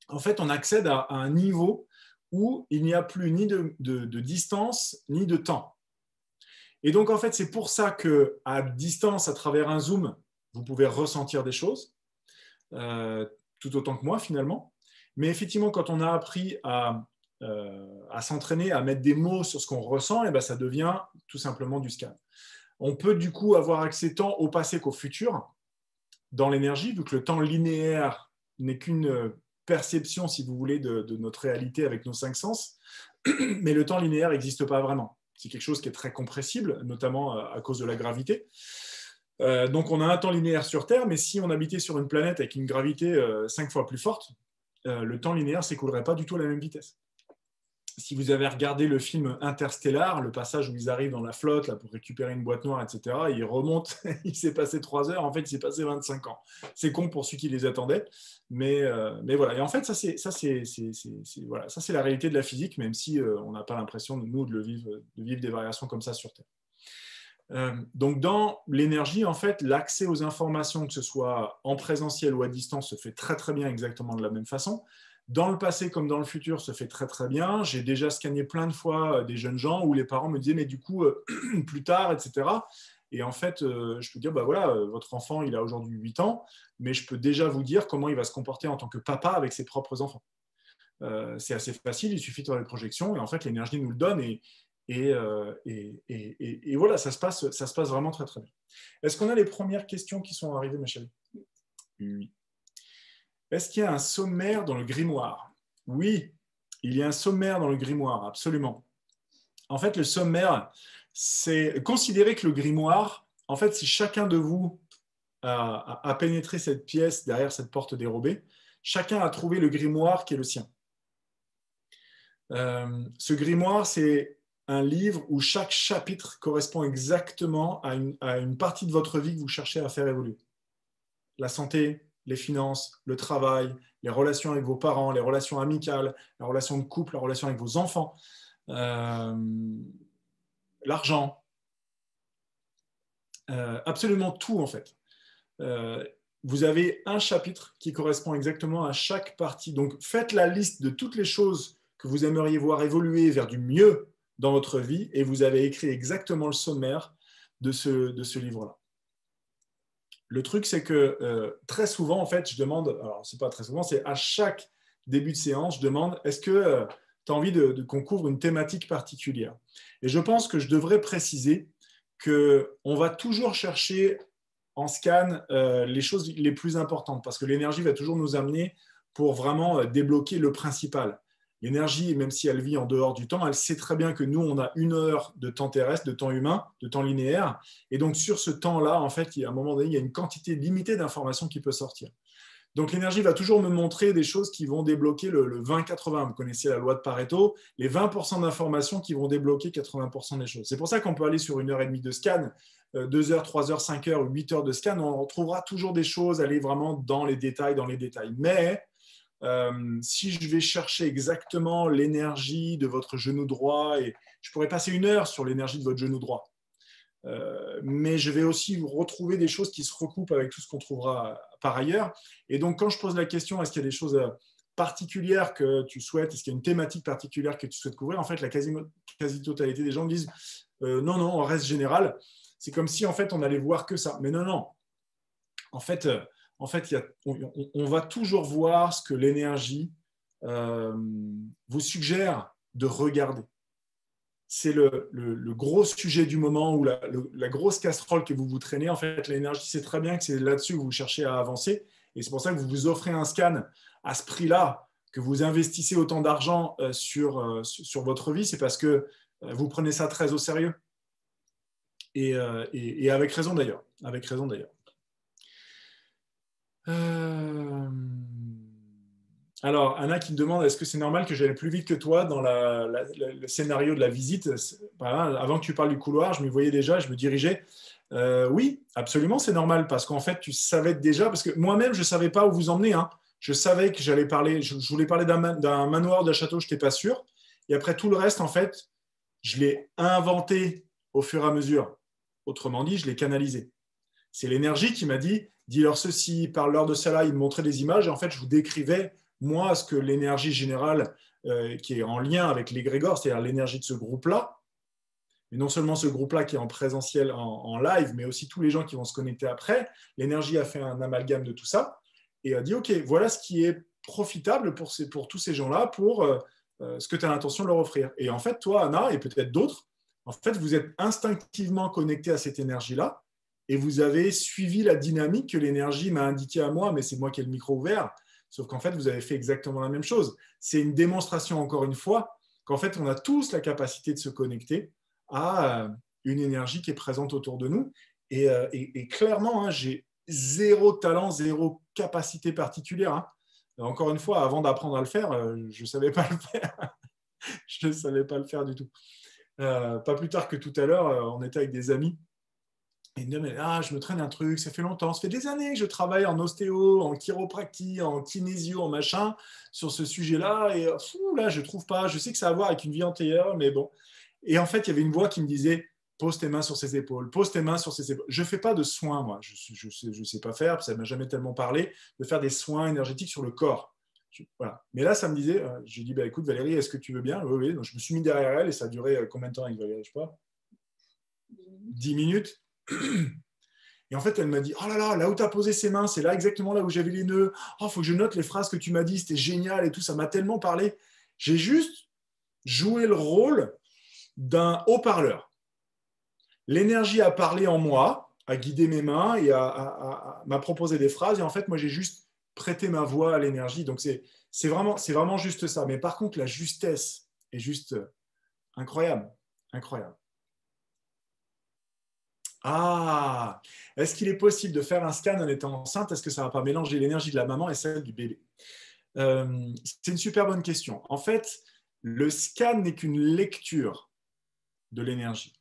en fait on accède à un niveau où il n'y a plus ni de distance ni de temps. Et donc, en fait, c'est pour ça qu'à distance, à travers un zoom, vous pouvez ressentir des choses, tout autant que moi, finalement. Mais effectivement, quand on a appris à s'entraîner, à mettre des mots sur ce qu'on ressent, et ben, ça devient tout simplement du scan. On peut du coup avoir accès tant au passé qu'au futur dans l'énergie, vu que le temps linéaire n'est qu'une perception, si vous voulez, de notre réalité avec nos 5 sens, mais le temps linéaire n'existe pas vraiment. C'est quelque chose qui est très compressible, notamment à cause de la gravité. Donc on a un temps linéaire sur Terre, mais si on habitait sur une planète avec une gravité 5 fois plus forte, le temps linéaire ne s'écoulerait pas du tout à la même vitesse. Si vous avez regardé le film Interstellar, le passage où ils arrivent dans la flotte là, pour récupérer une boîte noire, etc., ils remontent, il s'est passé 3 heures, en fait, il s'est passé 25 ans. C'est con pour ceux qui les attendaient, mais voilà. Et en fait, ça, c'est la réalité de la physique, même si on n'a pas l'impression, nous, de vivre des variations comme ça sur Terre. Donc, dans l'énergie, en fait, l'accès aux informations, que ce soit en présentiel ou à distance, se fait très, très bien exactement de la même façon. Dans le passé comme dans le futur, se fait très très bien. J'ai déjà scanné plein de fois des jeunes gens où les parents me disaient mais du coup plus tard, etc. Et en fait, je peux dire bah voilà, votre enfant il a aujourd'hui 8 ans, mais je peux déjà vous dire comment il va se comporter en tant que papa avec ses propres enfants. C'est assez facile, il suffit de faire les projections et en fait l'énergie nous le donne et voilà, ça se passe vraiment très très bien. Est-ce qu'on a les premières questions qui sont arrivées, ma chérie? Oui. Est-ce qu'il y a un sommaire dans le grimoire? Oui, il y a un sommaire dans le grimoire, absolument. En fait, le sommaire, c'est considérer que le grimoire, en fait, si chacun de vous a pénétré cette pièce derrière cette porte dérobée, chacun a trouvé le grimoire qui est le sien. Ce grimoire, c'est un livre où chaque chapitre correspond exactement à une partie de votre vie que vous cherchez à faire évoluer. La santé, les finances, le travail, les relations avec vos parents, les relations amicales, la relation de couple, la relation avec vos enfants, l'argent, absolument tout en fait. Vous avez un chapitre qui correspond exactement à chaque partie. Donc faites la liste de toutes les choses que vous aimeriez voir évoluer vers du mieux dans votre vie et vous avez écrit exactement le sommaire de ce livre-là. Le truc, c'est que très souvent, en fait, je demande, alors c'est pas très souvent, c'est à chaque début de séance, je demande, est-ce que tu as envie qu'on couvre une thématique particulière? Et je pense que je devrais préciser qu'on va toujours chercher en scan les choses les plus importantes, parce que l'énergie va toujours nous amener pour vraiment débloquer le principal. L'énergie, même si elle vit en dehors du temps, elle sait très bien que nous, on a 1 heure de temps terrestre, de temps humain, de temps linéaire. Et donc, sur ce temps-là, en fait, à un moment donné, il y a une quantité limitée d'informations qui peut sortir. Donc, l'énergie va toujours me montrer des choses qui vont débloquer le 20-80. Vous connaissez la loi de Pareto, les 20% d'informations qui vont débloquer 80% des choses. C'est pour ça qu'on peut aller sur 1 heure et demie de scan, 2 heures, 3 heures, 5 heures, 8 heures de scan. On trouvera toujours des choses, aller vraiment dans les détails, Mais si je vais chercher exactement l'énergie de votre genou droit, et je pourrais passer 1 heure sur l'énergie de votre genou droit, mais je vais aussi retrouver des choses qui se recoupent avec tout ce qu'on trouvera par ailleurs. Et donc, quand je pose la question, est-ce qu'il y a des choses particulières que tu souhaites, est-ce qu'il y a une thématique particulière que tu souhaites couvrir, en fait, la quasi-totalité des gens me disent non, en reste général. C'est comme si, en fait, on allait voir que ça. Mais non. En fait, on va toujours voir ce que l'énergie vous suggère de regarder. C'est le gros sujet du moment ou la grosse casserole que vous vous traînez. En fait, l'énergie, c'est très bien que c'est là-dessus que vous cherchez à avancer. Et c'est pour ça que vous vous offrez un scan à ce prix-là, que vous investissez autant d'argent sur votre vie. C'est parce que vous prenez ça très au sérieux. Et avec raison d'ailleurs. Avec raison d'ailleurs. Alors, Anna qui me demande, est-ce que c'est normal que j'aille plus vite que toi dans le scénario de la visite? Voilà, avant que tu parles du couloir, je me voyais déjà, je me dirigeais. Oui, absolument, c'est normal, parce qu'en fait, tu savais déjà, parce que moi-même, je ne savais pas où vous emmener. Hein. Je savais que j'allais parler, je voulais parler d'un manoir, d'un château, je n'étais pas sûr. Et après, tout le reste, en fait, je l'ai inventé au fur et à mesure. Autrement dit, je l'ai canalisé. C'est l'énergie qui m'a dit, dis-leur ceci, parle-leur de cela, il me montrait des images, et en fait, je vous décrivais, moi, ce que l'énergie générale qui est en lien avec l'égrégore, c'est-à-dire l'énergie de ce groupe-là, mais non seulement ce groupe-là qui est en présentiel, en live, mais aussi tous les gens qui vont se connecter après, l'énergie a fait un amalgame de tout ça, et a dit, OK, voilà ce qui est profitable pour tous ces gens-là, pour ce que tu as l'intention de leur offrir. Et en fait, toi, Anna, et peut-être d'autres, en fait, vous êtes instinctivement connectés à cette énergie-là, et vous avez suivi la dynamique que l'énergie m'a indiquée à moi, mais c'est moi qui ai le micro ouvert. Sauf qu'en fait, vous avez fait exactement la même chose. C'est une démonstration, encore une fois, qu'en fait, on a tous la capacité de se connecter à une énergie qui est présente autour de nous. Et clairement, hein, j'ai zéro talent, zéro capacité particulière. Hein. Encore une fois, avant d'apprendre à le faire, je ne savais pas le faire. Je ne savais pas le faire du tout. Pas plus tard que tout à l'heure, on était avec des amis. Et il me dit, je me traîne un truc, ça fait longtemps, ça fait des années que je travaille en ostéo, en chiropractie, en kinésio, en machin, sur ce sujet-là, et là, je ne trouve pas, je sais que ça a à voir avec une vie antérieure, mais bon. Et en fait, il y avait une voix qui me disait, pose tes mains sur ses épaules, pose tes mains sur ses épaules. Je ne fais pas de soins, moi, je sais pas faire, ça ne m'a jamais tellement parlé, de faire des soins énergétiques sur le corps. Voilà. Mais là, ça me disait, j'ai dit, écoute Valérie, est-ce que tu veux bien? Oui. Donc, je me suis mis derrière elle, et ça a duré combien de temps? Je ne sais pas, 10 minutes. Et en fait, elle m'a dit, oh là où tu as posé ses mains, c'est là exactement là où j'avais les nœuds. Oh, faut que je note les phrases que tu m'as dit, c'était génial et tout, ça m'a tellement parlé. J'ai juste joué le rôle d'un haut-parleur. L'énergie a parlé en moi, a guidé mes mains et m'a proposé des phrases. Et en fait, moi, j'ai juste prêter ma voix à l'énergie. Donc, c'est vraiment juste ça. Mais par contre, la justesse est juste incroyable. Incroyable. Ah, est-ce qu'il est possible de faire un scan en étant enceinte? Est-ce que ça ne va pas mélanger l'énergie de la maman et celle du bébé? C'est une super bonne question. En fait, le scan n'est qu'une lecture de l'énergie.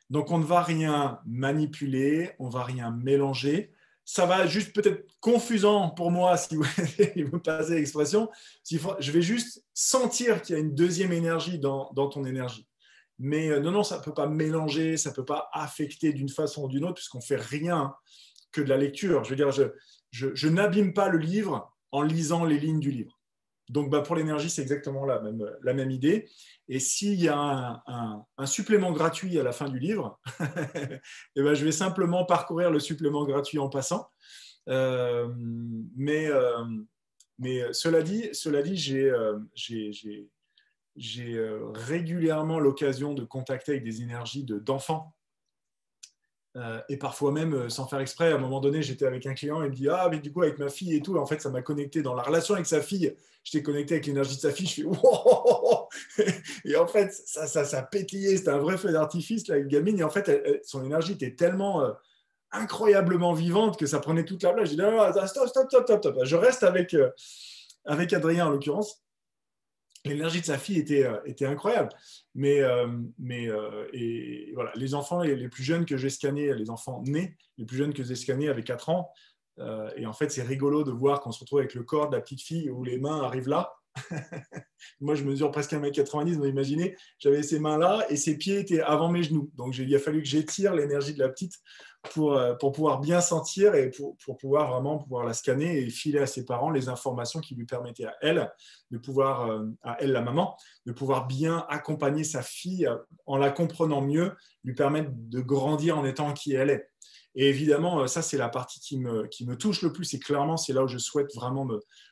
Donc, on ne va rien manipuler, on ne va rien mélanger. Ça va juste peut-être confusant pour moi, si vous me passez l'expression. Je vais juste sentir qu'il y a une deuxième énergie dans ton énergie. Mais non, ça ne peut pas mélanger, ça ne peut pas affecter d'une façon ou d'une autre, puisqu'on ne fait rien que de la lecture. Je veux dire, je n'abîme pas le livre en lisant les lignes du livre. Donc, pour l'énergie, c'est exactement la même idée. Et s'il y a un supplément gratuit à la fin du livre, et je vais simplement parcourir le supplément gratuit en passant. Mais cela dit, j'ai régulièrement l'occasion de contacter avec des énergies d'enfants. Et parfois même sans faire exprès. À un moment donné, j'étais avec un client et il me dit ah mais du coup avec ma fille et tout. Et en fait, ça m'a connecté dans la relation avec sa fille. J'étais connecté avec l'énergie de sa fille. Je fais wow. Et en fait, ça pétillait. C'était un vrai feu d'artifice là, avec gamine. Et en fait, son énergie était tellement incroyablement vivante que ça prenait toute la place. J'ai dit non, stop. Je reste avec Adrien en l'occurrence. L'énergie de sa fille était incroyable. Et voilà, les enfants les plus jeunes que j'ai scannés, les enfants nés, les plus jeunes que j'ai scannés avaient 4 ans. Et en fait, c'est rigolo de voir qu'on se retrouve avec le corps de la petite fille où les mains arrivent là. Moi, je mesure presque 1m90, donc imaginez, j'avais ces mains-là et ses pieds étaient avant mes genoux. Donc, il a fallu que j'étire l'énergie de la petite pour pouvoir bien sentir et pour pouvoir vraiment pouvoir la scanner et filer à ses parents les informations qui lui permettaient à elle, de pouvoir, à elle la maman, de pouvoir bien accompagner sa fille en la comprenant mieux, lui permettre de grandir en étant qui elle est. Et évidemment, ça, c'est la partie qui me touche le plus. Et clairement, c'est là où je souhaite vraiment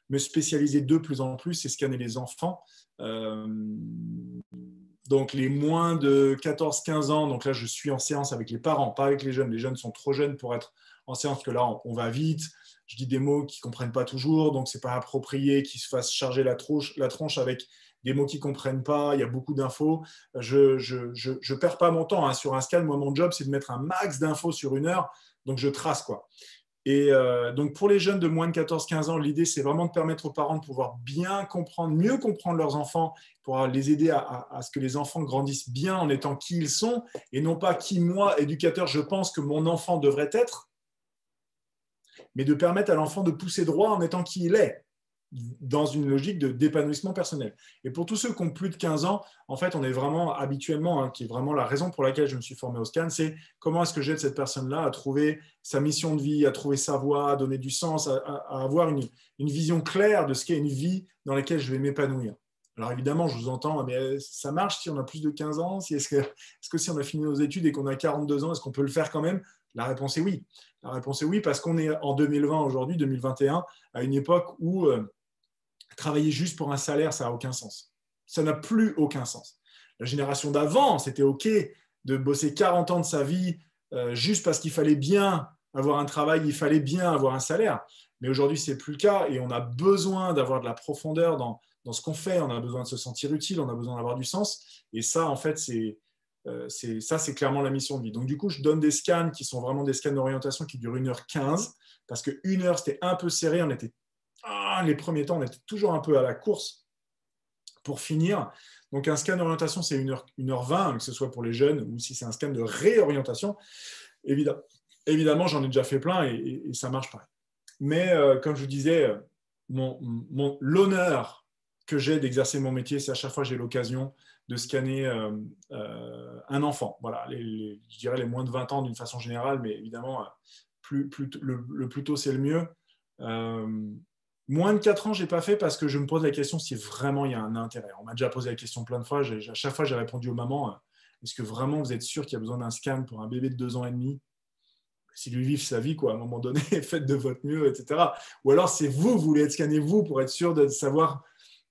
me spécialiser de plus en plus, c'est scanner les enfants. Donc, les moins de 14-15 ans, donc là, je suis en séance avec les parents, pas avec les jeunes. Les jeunes sont trop jeunes pour être en séance, parce que là, on va vite. Je dis des mots qu'ils ne comprennent pas toujours, donc ce n'est pas approprié qu'ils se fassent charger la tronche avec des mots qu'ils ne comprennent pas. Il y a beaucoup d'infos. Je ne perds pas mon temps sur un scan. Moi, mon job, c'est de mettre un max d'infos sur 1 heure. Donc, je trace, quoi. Et donc, pour les jeunes de moins de 14-15 ans, l'idée, c'est vraiment de permettre aux parents de pouvoir bien comprendre, mieux comprendre leurs enfants, pour les aider à ce que les enfants grandissent bien en étant qui ils sont, et non pas qui, moi, éducateur, je pense que mon enfant devrait être, mais de permettre à l'enfant de pousser droit en étant qui il est, dans une logique d'épanouissement personnel. Et pour tous ceux qui ont plus de 15 ans, en fait, on est vraiment habituellement, qui est vraiment la raison pour laquelle je me suis formé au scan, c'est comment est-ce que j'aide cette personne-là à trouver sa mission de vie, à trouver sa voie, à donner du sens, à avoir une vision claire de ce qu'est une vie dans laquelle je vais m'épanouir. Alors évidemment, je vous entends, mais ça marche si on a plus de 15 ans? Est-ce que si on a fini nos études et qu'on a 42 ans, est-ce qu'on peut le faire quand même? La réponse est oui. La réponse est oui, parce qu'on est en 2020 aujourd'hui, 2021, à une époque où travailler juste pour un salaire, ça n'a aucun sens. Ça n'a plus aucun sens. La génération d'avant, c'était OK de bosser 40 ans de sa vie juste parce qu'il fallait bien avoir un travail, il fallait bien avoir un salaire. Mais aujourd'hui, ce n'est plus le cas et on a besoin d'avoir de la profondeur dans ce qu'on fait. On a besoin de se sentir utile, on a besoin d'avoir du sens. Et ça, en fait, c'est clairement la mission de vie. Donc, du coup, je donne des scans qui sont vraiment des scans d'orientation qui durent 1h15 parce que 1 heure, c'était un peu serré. Les premiers temps, on était toujours un peu à la course pour finir. Donc, un scan d'orientation, c'est 1h20, que ce soit pour les jeunes ou si c'est un scan de réorientation. Évidemment, j'en ai déjà fait plein et ça marche pareil. Mais comme je vous disais, l'honneur que j'ai d'exercer mon métier, c'est à chaque fois que j'ai l'occasion de scanner un enfant. Voilà, je dirais les moins de 20 ans d'une façon générale, mais évidemment, le plus tôt, c'est le mieux. Moins de 4 ans, je n'ai pas fait parce que je me pose la question si vraiment il y a un intérêt. On m'a déjà posé la question plein de fois. À chaque fois, j'ai répondu aux mamans, est-ce que vraiment vous êtes sûr qu'il y a besoin d'un scan pour un bébé de 2 ans et demi? Si lui vivre sa vie, quoi, à un moment donné, faites de votre mieux, etc. Ou alors, c'est vous voulez être scanné, vous, pour être sûr de savoir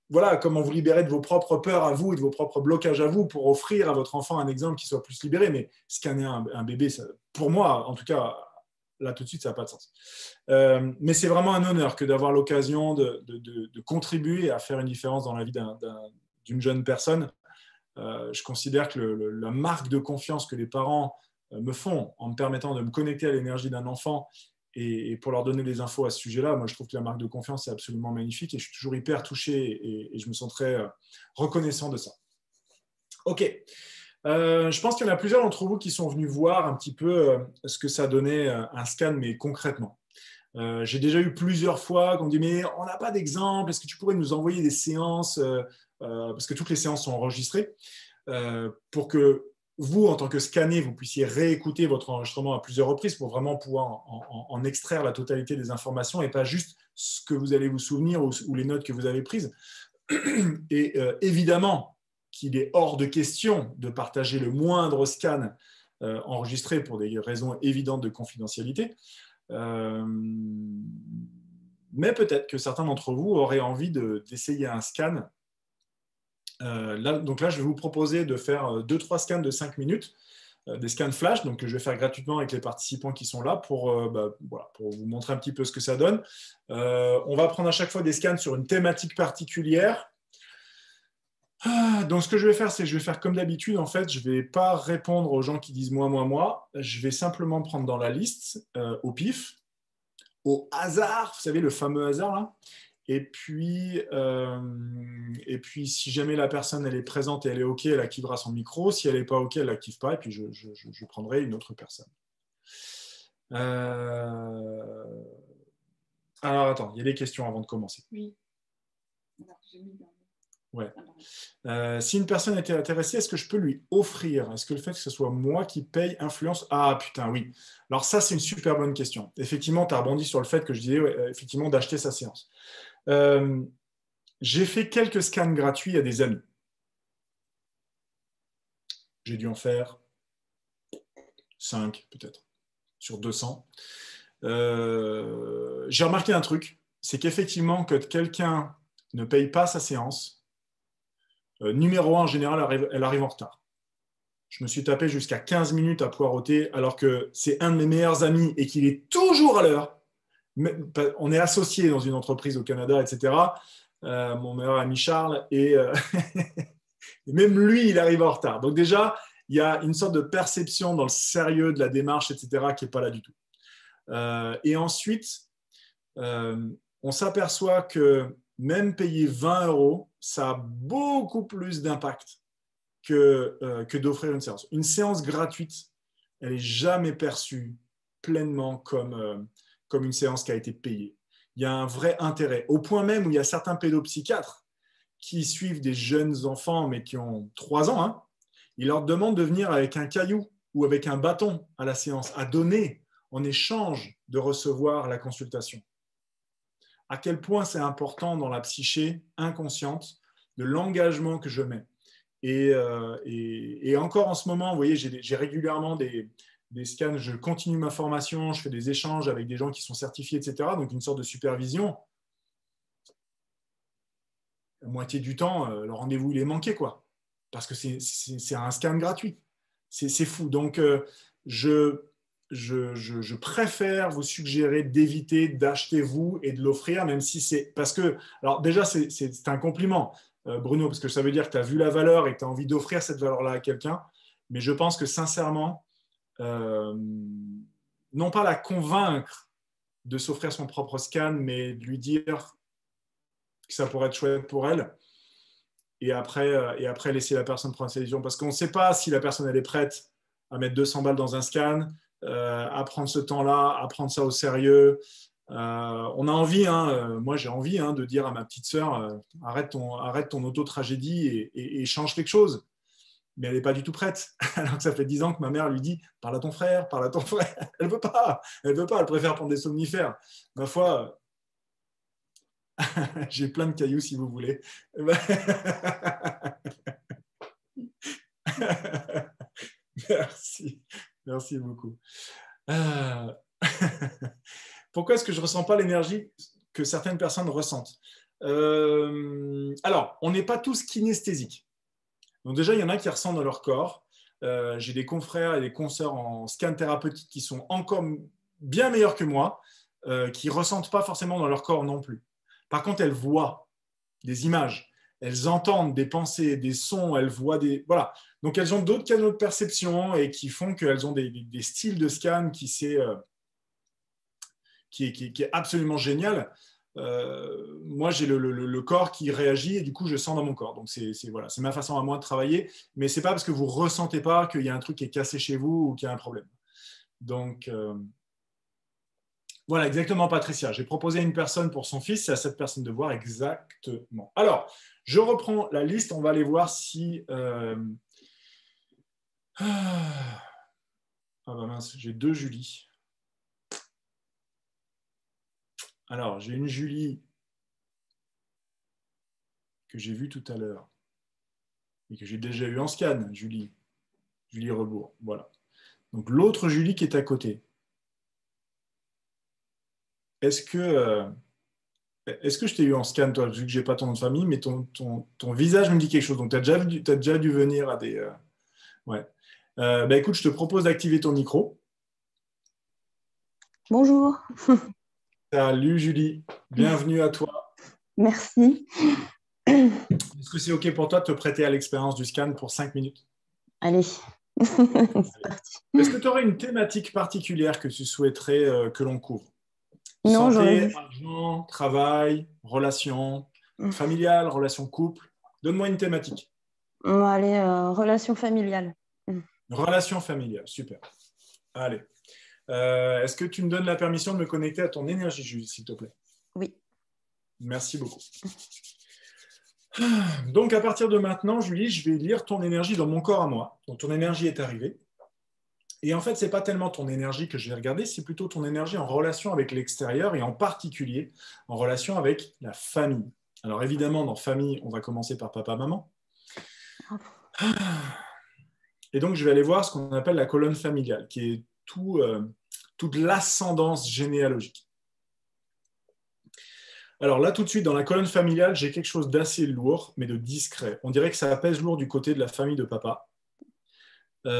voilà, comment vous libérer de vos propres peurs à vous et de vos propres blocages à vous pour offrir à votre enfant un exemple qui soit plus libéré. Mais scanner un bébé, ça, pour moi, en tout cas, là tout de suite, ça n'a pas de sens. Mais c'est vraiment un honneur que d'avoir l'occasion de contribuer à faire une différence dans la vie d'une jeune personne. Je considère que la marque de confiance que les parents me font en me permettant de me connecter à l'énergie d'un enfant et pour leur donner des infos à ce sujet-là, moi je trouve que la marque de confiance est absolument magnifique et je suis toujours hyper touché et je me sens très reconnaissant de ça. Ok. Je pense qu'il y en a plusieurs d'entre vous qui sont venus voir un petit peu ce que ça donnait un scan, mais concrètement. J'ai déjà eu plusieurs fois qu'on me dit mais on n'a pas d'exemple, est-ce que tu pourrais nous envoyer des séances parce que toutes les séances sont enregistrées pour que vous, en tant que scanné, vous puissiez réécouter votre enregistrement à plusieurs reprises pour vraiment pouvoir en extraire la totalité des informations et pas juste ce que vous allez vous souvenir ou les notes que vous avez prises. Et évidemment qu'il est hors de question de partager le moindre scan enregistré pour des raisons évidentes de confidentialité. Mais peut-être que certains d'entre vous auraient envie d'essayer un scan. Donc là, je vais vous proposer de faire 2-3 scans de 5 minutes, des scans flash, donc que je vais faire gratuitement avec les participants qui sont là pour vous montrer un petit peu ce que ça donne. On va prendre à chaque fois des scans sur une thématique particulière. Donc, ce que je vais faire, c'est que je vais faire comme d'habitude. En fait, je ne vais pas répondre aux gens qui disent moi. Je vais simplement prendre dans la liste, au pif, au hasard, vous savez, le fameux hasard là. Et puis, si jamais la personne elle est présente et elle est OK, elle activera son micro. Si elle n'est pas OK, elle l'active pas. Et puis, je prendrai une autre personne. Alors, attends, il y a des questions avant de commencer. Oui. Alors, j'ai mis dans... Ouais. Si une personne était intéressée, est-ce que je peux lui offrir? Est-ce que le fait que ce soit moi qui paye influence? Ah putain, oui. Alors ça, c'est une super bonne question. Effectivement, tu as rebondi sur le fait que je disais effectivement d'acheter sa séance. J'ai fait quelques scans gratuits à des amis. J'ai dû en faire 5 peut-être, sur 200. J'ai remarqué un truc, c'est qu'effectivement, que quelqu'un ne paye pas sa séance, numéro 1, en général, elle arrive en retard. Je me suis tapé jusqu'à 15 minutes à poireauter, alors que c'est un de mes meilleurs amis et qu'il est toujours à l'heure. On est associés dans une entreprise au Canada, etc. Mon meilleur ami Charles, et même lui, il arrive en retard. Donc déjà, il y a une sorte de perception dans le sérieux de la démarche, etc., qui n'est pas là du tout. Et ensuite, on s'aperçoit que même payer 20 €, ça a beaucoup plus d'impact que d'offrir une séance. Une séance gratuite, elle n'est jamais perçue pleinement comme une séance qui a été payée. Il y a un vrai intérêt, au point même où il y a certains pédopsychiatres qui suivent des jeunes enfants, mais qui ont 3 ans, hein, ils leur demandent de venir avec un caillou ou avec un bâton à la séance, à donner en échange de recevoir la consultation. À quel point c'est important dans la psyché inconsciente de l'engagement que je mets. Et encore en ce moment, vous voyez, j'ai régulièrement des scans, je continue ma formation, je fais des échanges avec des gens qui sont certifiés, etc. Donc une sorte de supervision. La moitié du temps, le rendez-vous, il est manqué, quoi. Parce que c'est un scan gratuit. C'est fou. Donc, je préfère vous suggérer d'éviter d'acheter vous et de l'offrir, même si c'est... Parce que, alors déjà, c'est un compliment, Bruno, parce que ça veut dire que tu as vu la valeur et que tu as envie d'offrir cette valeur-là à quelqu'un. Mais je pense que, sincèrement, non pas la convaincre de s'offrir son propre scan, mais de lui dire que ça pourrait être chouette pour elle. Et après laisser la personne prendre sa décision. Parce qu'on ne sait pas si la personne elle est prête à mettre 200 balles dans un scan, à prendre ce temps-là, à prendre ça au sérieux. On a envie, moi j'ai envie de dire à ma petite sœur, arrête ton auto-tragédie et change quelque chose. Mais elle n'est pas du tout prête. Alors que ça fait 10 ans que ma mère lui dit, parle à ton frère, parle à ton frère. Elle ne veut pas, elle préfère prendre des somnifères. Ma foi, j'ai plein de cailloux si vous voulez. Merci beaucoup. Pourquoi est-ce que je ne ressens pas l'énergie que certaines personnes ressentent? Alors, on n'est pas tous kinesthésiques. Donc déjà, il y en a qui ressentent dans leur corps. J'ai des confrères et des consoeurs en scan thérapeutique qui sont encore bien meilleures que moi, qui ne ressentent pas forcément dans leur corps non plus. Par contre, elles voient des images, elles entendent des pensées, des sons, elles voient des... Voilà. Donc, elles ont d'autres canaux de perception et qui font qu'elles ont des styles de scan qui est absolument génial. Moi, j'ai le corps qui réagit et du coup, je sens dans mon corps. Donc, voilà, c'est ma façon à moi de travailler. Mais ce n'est pas parce que vous ne ressentez pas qu'il y a un truc qui est cassé chez vous ou qu'il y a un problème. Donc, voilà, exactement, Patricia. J'ai proposé à une personne pour son fils, c'est à cette personne de voir exactement. Alors, je reprends la liste. On va aller voir si... Ah bah mince, j'ai 2 Julie. Alors, j'ai une Julie que j'ai vue tout à l'heure et que j'ai déjà eu en scan, Julie Rebourg. Voilà. Donc, l'autre Julie qui est à côté. Est-ce que je t'ai eu en scan, toi, vu que je n'ai pas ton nom de famille, mais ton visage me dit quelque chose. Donc, tu as déjà dû venir à des... Ouais. Bah, écoute, je te propose d'activer ton micro. Bonjour. Salut Julie, bienvenue à toi. Merci. Est-ce que c'est OK pour toi de te prêter à l'expérience du scan pour 5 minutes? Allez, c'est parti. Est-ce que tu aurais une thématique particulière que tu souhaiterais que l'on couvre? Non, j'aurais Santé, vu. argent, travail, relations familiales, relations couple. Donne-moi une thématique. On va aller relation familiale. Relations familiales, super. Allez. Est-ce que tu me donnes la permission de me connecter à ton énergie, Julie, s'il te plaît? Oui. Merci beaucoup. Donc, à partir de maintenant, Julie, je vais lire ton énergie dans mon corps à moi. Donc, ton énergie est arrivée. Et en fait, ce n'est pas tellement ton énergie que je vais regarder, c'est plutôt ton énergie en relation avec l'extérieur et en particulier en relation avec la famille. Alors, évidemment, dans famille, on va commencer par papa, maman. Et donc, je vais aller voir ce qu'on appelle la colonne familiale, qui est toute l'ascendance généalogique. Alors là, tout de suite, dans la colonne familiale, j'ai quelque chose d'assez lourd, mais de discret. On dirait que ça pèse lourd du côté de la famille de papa. Donc,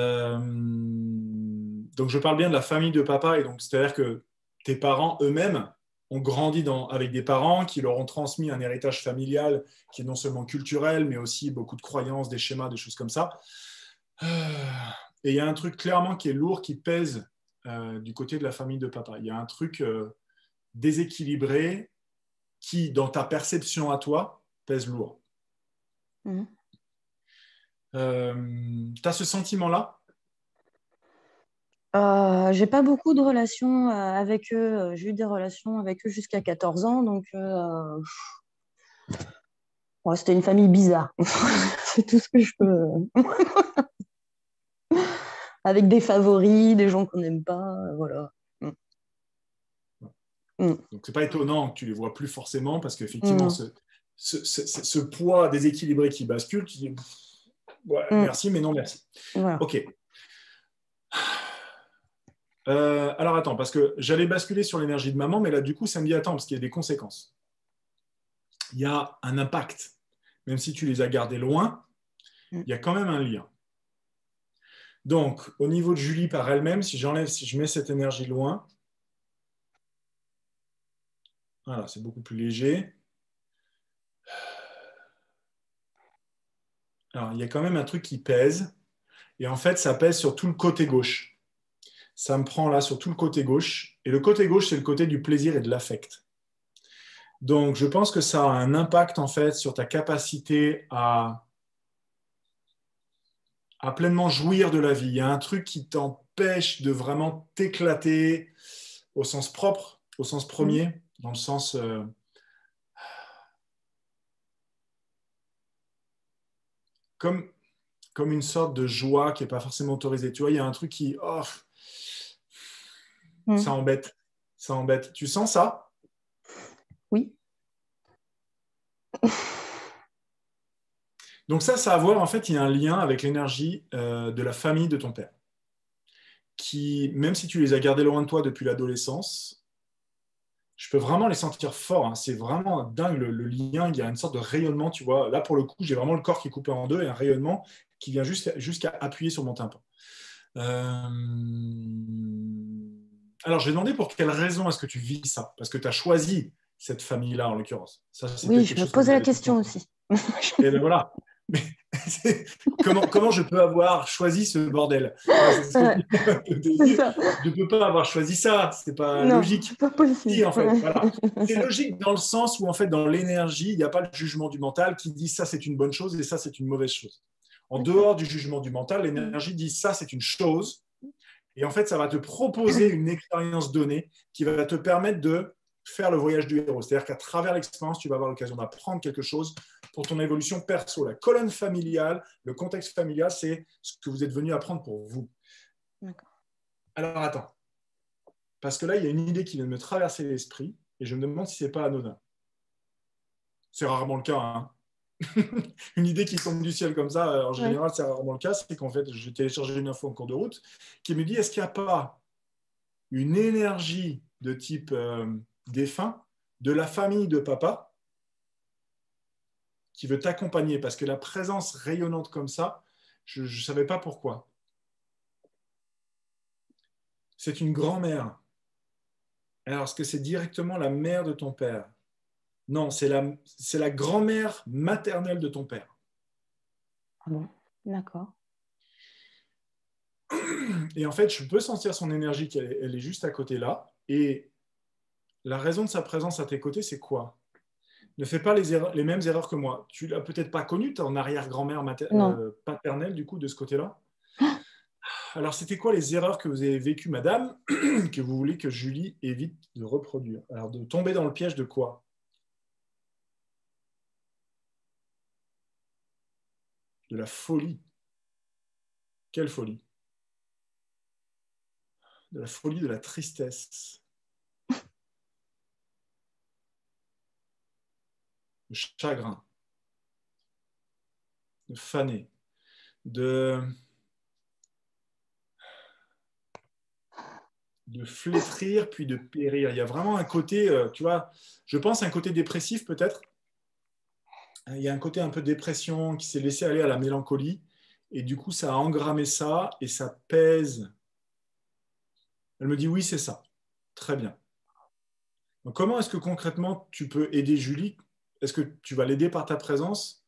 je parle bien de la famille de papa, et donc c'est-à-dire que tes parents eux-mêmes ont grandi avec des parents qui leur ont transmis un héritage familial qui est non seulement culturel, mais aussi beaucoup de croyances, des schémas, des choses comme ça. Et il y a un truc clairement qui est lourd, qui pèse du côté de la famille de papa. Il y a un truc déséquilibré qui, dans ta perception à toi, pèse lourd. Tu as ce sentiment-là? J'ai pas beaucoup de relations avec eux. J'ai eu des relations avec eux jusqu'à 14 ans, donc ouais, c'était une famille bizarre. C'est tout ce que je peux. Avec des favoris, des gens qu'on n'aime pas, voilà. Donc, c'est pas étonnant que tu les vois plus forcément parce qu'effectivement, ce poids déséquilibré qui bascule, tu dis ouais, merci, mais non merci. Voilà. Ok. Alors attends, parce que j'allais basculer sur l'énergie de maman, mais là, du coup, ça me dit attends, parce qu'il y a des conséquences. Il y a un impact. Même si tu les as gardés loin, il y a quand même un lien. Donc, au niveau de Julie par elle-même, si je mets cette énergie loin, voilà, c'est beaucoup plus léger. Alors, il y a quand même un truc qui pèse. Et en fait, ça pèse sur tout le côté gauche. Ça me prend là sur tout le côté gauche. Et le côté gauche, c'est le côté du plaisir et de l'affect. Donc, je pense que ça a un impact en fait sur ta capacité à pleinement jouir de la vie. Il y a un truc qui t'empêche de vraiment t'éclater au sens propre, au sens premier, dans le sens... comme une sorte de joie qui n'est pas forcément autorisée. Tu vois, il y a un truc qui... Oh, ça embête. Ça embête. Tu sens ça? Oui. Donc ça a à voir, en fait, il y a un lien avec l'énergie de la famille de ton père, qui, même si tu les as gardés loin de toi depuis l'adolescence, je peux vraiment les sentir forts. Hein. C'est vraiment dingue le lien. Il y a une sorte de rayonnement, tu vois. Là, pour le coup, j'ai vraiment le corps qui est coupé en deux et un rayonnement qui vient jusqu'à appuyer sur mon tympan. Alors, je vais demander pour quelle raison est-ce que tu vis ça? Parce que tu as choisi cette famille-là, en l'occurrence. Ça, c'est Oui, peut-être je quelque me chose que posais vous la avez question ensemble. aussi. Et ben voilà. Mais comment je peux avoir choisi ce bordel? Voilà, c'est ce que je Ouais, dis au c'est début. ça. Je ne peux pas avoir choisi ça. C'est pas Non, logique. c'est pas Si, possible. en fait, voilà. C'est logique dans le sens où, en fait, dans l'énergie, il n'y a pas le jugement du mental qui dit ça, c'est une bonne chose et ça, c'est une mauvaise chose. En D'accord. dehors du jugement du mental, l'énergie dit ça, c'est une chose. Et en fait, ça va te proposer une expérience donnée qui va te permettre de faire le voyage du héros. C'est-à-dire qu'à travers l'expérience, tu vas avoir l'occasion d'apprendre quelque chose pour ton évolution perso. La colonne familiale, le contexte familial, c'est ce que vous êtes venu apprendre pour vous. D'accord. Alors attends, parce que là, il y a une idée qui vient de me traverser l'esprit et je me demande si ce n'est pas anodin. C'est rarement le cas, hein. Une idée qui tombe du ciel comme ça, en Ouais. général, c'est rarement le cas. C'est qu'en fait, j'ai téléchargé une info en cours de route qui me dit est-ce qu'il n'y a pas une énergie de type défunt de la famille de papa qui veut t'accompagner parce que la présence rayonnante comme ça, je ne savais pas pourquoi. C'est une grand-mère. Alors, est-ce que c'est directement la mère de ton père? Non, c'est la grand-mère maternelle de ton père. Ah bon, d'accord. Et en fait, je peux sentir son énergie, elle est juste à côté là. Et la raison de sa présence à tes côtés, c'est quoi? Ne fais pas les mêmes erreurs que moi. Tu l'as peut-être pas connue, ton arrière-grand-mère Non. paternelle, du coup, de ce côté-là. Alors, c'était quoi les erreurs que vous avez vécues, madame, que vous voulez que Julie évite de reproduire? Alors, de tomber dans le piège de quoi? De la folie. Quelle folie? De la folie, de la tristesse, de chagrin, de fané, de flétrir puis de périr. Il y a vraiment un côté, tu vois, je pense un côté dépressif peut-être. Il y a un côté un peu dépression qui s'est laissé aller à la mélancolie. Et du coup, ça a engrammé ça et ça pèse. Elle me dit oui, c'est ça. Très bien. Donc, comment est-ce que concrètement tu peux aider Julie? Est-ce que tu vas l'aider par ta présence?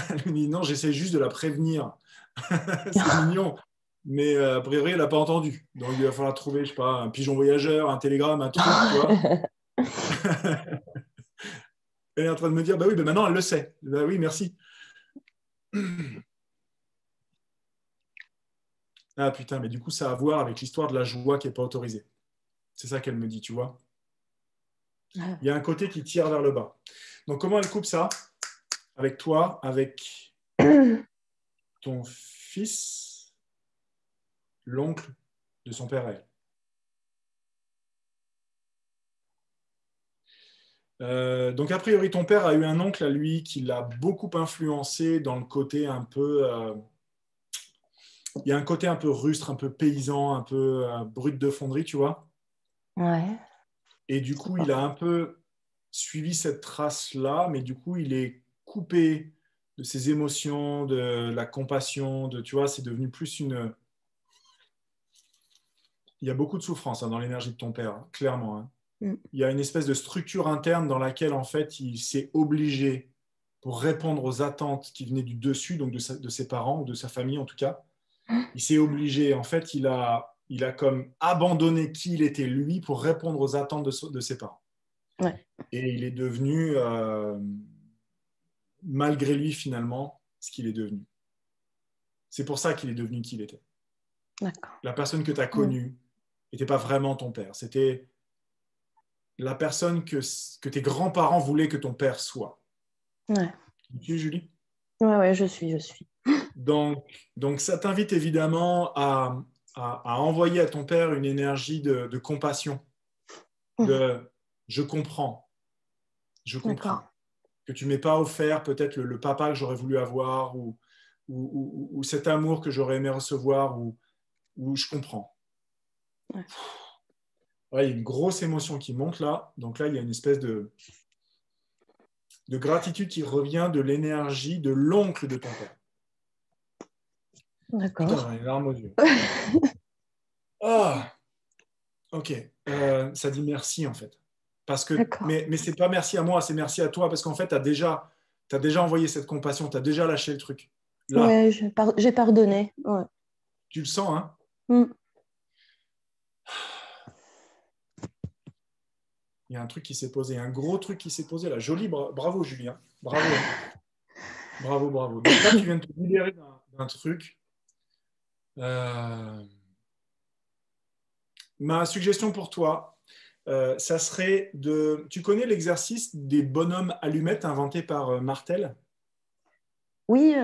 Elle me dit non, j'essaie juste de la prévenir. C'est mignon. Mais a priori, elle n'a pas entendu. Donc, il va falloir trouver, je sais pas, un pigeon voyageur, un télégramme, un truc, tu vois. Elle est en train de me dire, bah oui, bah maintenant, elle le sait. Bah oui, merci. Ah putain, mais du coup, ça a à voir avec l'histoire de la joie qui n'est pas autorisée. C'est ça qu'elle me dit, tu vois. Il y a un côté qui tire vers le bas. Donc, comment elle coupe ça? Avec toi, avec ton fils, l'oncle de son père à elle. Donc, a priori, ton père a eu un oncle à lui qui l'a beaucoup influencé dans le côté un peu. Il y a un côté un peu rustre, un peu paysan, un peu brut de fonderie, tu vois. Ouais, Et du c'est coup, pas il a faux. un peu suivi cette trace-là, mais du coup, il est coupé de ses émotions, de la compassion, tu vois, c'est devenu plus une. Il y a beaucoup de souffrance dans l'énergie de ton père, hein, clairement, hein. Mm. Il y a une espèce de structure interne dans laquelle, en fait, il s'est obligé, pour répondre aux attentes qui venaient du dessus, donc de ses parents, ou de sa famille en tout cas, il s'est obligé, en fait, il a comme abandonné qui il était lui pour répondre aux attentes de ses parents. Ouais, Et il est devenu, malgré lui finalement, ce qu'il est devenu. C'est pour ça qu'il est devenu qui il était. d'accord. La personne que tu as Mm. connue n'était pas vraiment ton père. C'était la personne que tes grands-parents voulaient que ton père soit. Ouais. Tu, Julie? Ouais, je suis. Donc ça t'invite évidemment à envoyer à ton père une énergie de compassion, Mm. de je D'accord. comprends, que tu ne m'aies pas offert peut-être le papa que j'aurais voulu avoir ou cet amour que j'aurais aimé recevoir ou je comprends. Ouais. Ouais, il y a une grosse émotion qui monte là. Donc là, il y a une espèce de gratitude qui revient de l'énergie de l'oncle de ton père. Putain, D'accord. j'en ai les larmes aux yeux. Ah, Ok, ça dit merci en fait. Parce que, D'accord. mais c'est pas merci à moi, c'est merci à toi parce qu'en fait, t'as déjà envoyé cette compassion, tu as déjà lâché le truc. Là, Ouais, j'ai pardonné. Ouais. tu le sens, hein? Mm. Il y a un truc qui s'est posé, un gros truc qui s'est posé là. Joli, bravo Julien, bravo, hein. Bravo, bravo. Donc là, tu viens de te libérer d'un truc. Euh, Ma suggestion pour toi, ça serait de. Tu connais l'exercice des bonhommes allumettes inventé par Martel? Oui,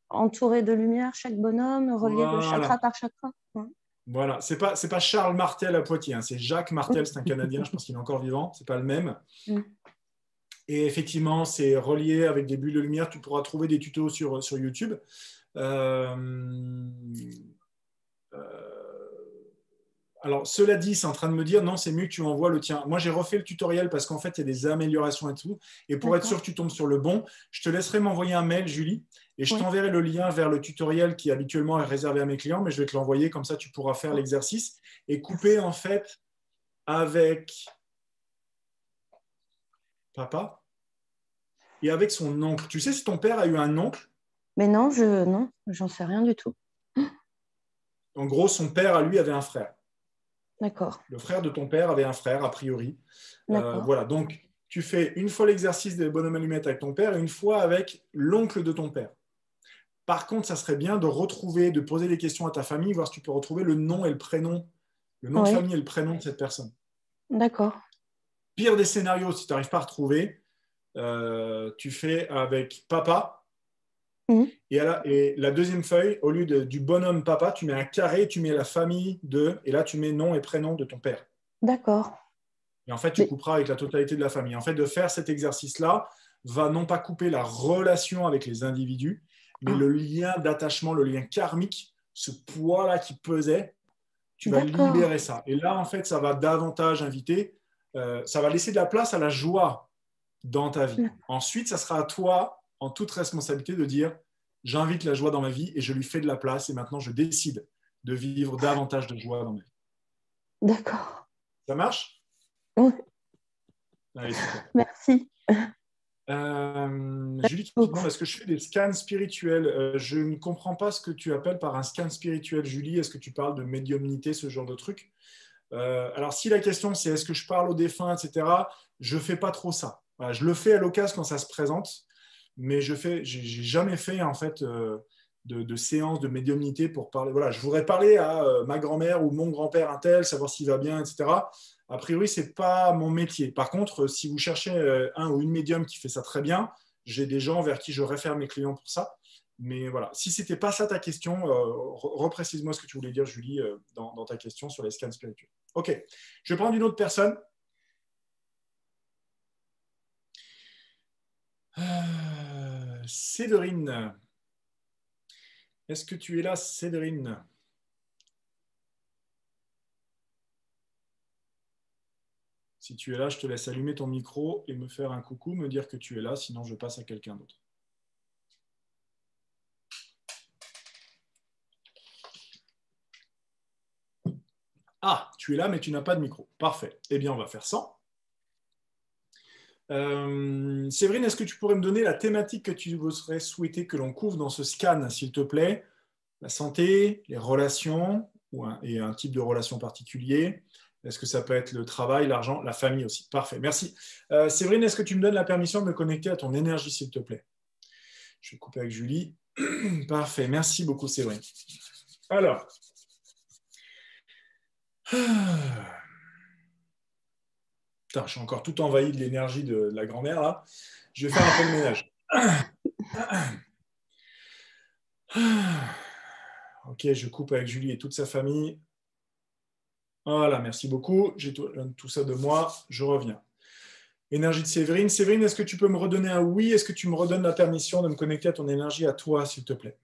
entouré de lumière, chaque bonhomme, relié de chakra Voilà. par chakra. Ouais. Voilà, c'est pas Charles Martel à Poitiers, hein. C'est Jacques Martel, c'est un Canadien, je pense qu'il est encore vivant, c'est pas le même. Mm. Et effectivement, c'est relié avec des bulles de lumière. Tu pourras trouver des tutos sur YouTube. Euh, euh, alors, cela dit, c'est en train de me dire non, c'est mieux que tu envoies le tien. Moi, j'ai refait le tutoriel parce qu'en fait, il y a des améliorations et tout. Et pour être sûr D'accord. que tu tombes sur le bon, je te laisserai m'envoyer un mail, Julie, et je Oui. t'enverrai le lien vers le tutoriel qui habituellement est réservé à mes clients, mais je vais te l'envoyer comme ça, tu pourras faire Oh, l'exercice et couper merci. en fait avec papa et avec son oncle. Tu sais si ton père a eu un oncle? Mais non, j'en sais rien du tout. En gros, son père à lui avait un frère. D'accord. Le frère de ton père avait un frère, a priori. D'accord. Voilà, donc tu fais une fois l'exercice des bonhommes allumettes avec ton père et une fois avec l'oncle de ton père. Par contre, ça serait bien de retrouver, de poser des questions à ta famille, voir si tu peux retrouver le nom et le prénom, le nom de Oui. famille et le prénom de cette personne. D'accord. Pire des scénarios, si tu n'arrives pas à retrouver, tu fais avec papa. Mhm. Et la deuxième feuille, au lieu du bonhomme papa, tu mets un carré, tu mets la famille de, et là tu mets nom et prénom de ton père. D'accord. Et en fait, tu Mais couperas avec la totalité de la famille. En fait, de faire cet exercice-là va non pas couper la relation avec les individus, mais ah, le lien d'attachement, le lien karmique, ce poids-là qui pesait, tu vas d'accord. libérer ça. Et là, en fait, ça va davantage inviter, ça va laisser de la place à la joie dans ta vie. Ensuite, ça sera à toi, en toute responsabilité, de dire, j'invite la joie dans ma vie et je lui fais de la place et maintenant je décide de vivre davantage de joie dans ma vie. D'accord. Ça marche? Oui, Allez, super. merci. Julie qui te demande Beaucoup. est-ce que je fais des scans spirituels? Je ne comprends pas ce que tu appelles par un scan spirituel, Julie. Est-ce que tu parles de médiumnité, ce genre de truc? Alors, si la question c'est est-ce que je parle aux défunts, etc., je ne fais pas trop ça. Voilà, je le fais à l'occasion quand ça se présente, mais j'ai jamais fait en fait de séance de médiumnité pour parler. Voilà, je voudrais parler à ma grand-mère ou mon grand-père un tel, savoir s'il va bien, etc. A priori, c'est pas mon métier. Par contre, si vous cherchez un ou une médium qui fait ça très bien, j'ai des gens vers qui je réfère mes clients pour ça. Mais voilà, si c'était pas ça ta question, reprécise-moi ce que tu voulais dire, Julie, dans ta question sur les scans spirituels. Ok, je vais prendre une autre personne. Séverine. Est-ce que tu es là, Séverine? Si tu es là, je te laisse allumer ton micro et me faire un coucou, me dire que tu es là, sinon je passe à quelqu'un d'autre. Ah, tu es là, mais tu n'as pas de micro. Parfait. Eh bien, on va faire ça. Séverine, est-ce que tu pourrais me donner la thématique que tu voudrais souhaiter que l'on couvre dans ce scan, s'il te plaît? La santé, les relations, et un type de relation particulier. Est-ce que ça peut être le travail, l'argent, la famille aussi? Parfait, merci. Séverine, est-ce que tu me donnes la permission de me connecter à ton énergie, s'il te plaît? Je vais couper avec Julie. Parfait, merci beaucoup, Séverine. Alors, putain, je suis encore tout envahi de l'énergie de la grand-mère, là. Je vais faire un peu le ménage. Ok, je coupe avec Julie et toute sa famille. Voilà, merci beaucoup. J'ai tout ça de moi. Je reviens. Énergie de Séverine. Séverine, est-ce que tu peux me redonner un oui? Est-ce que tu me redonnes la permission de me connecter à ton énergie à toi, s'il te plaît?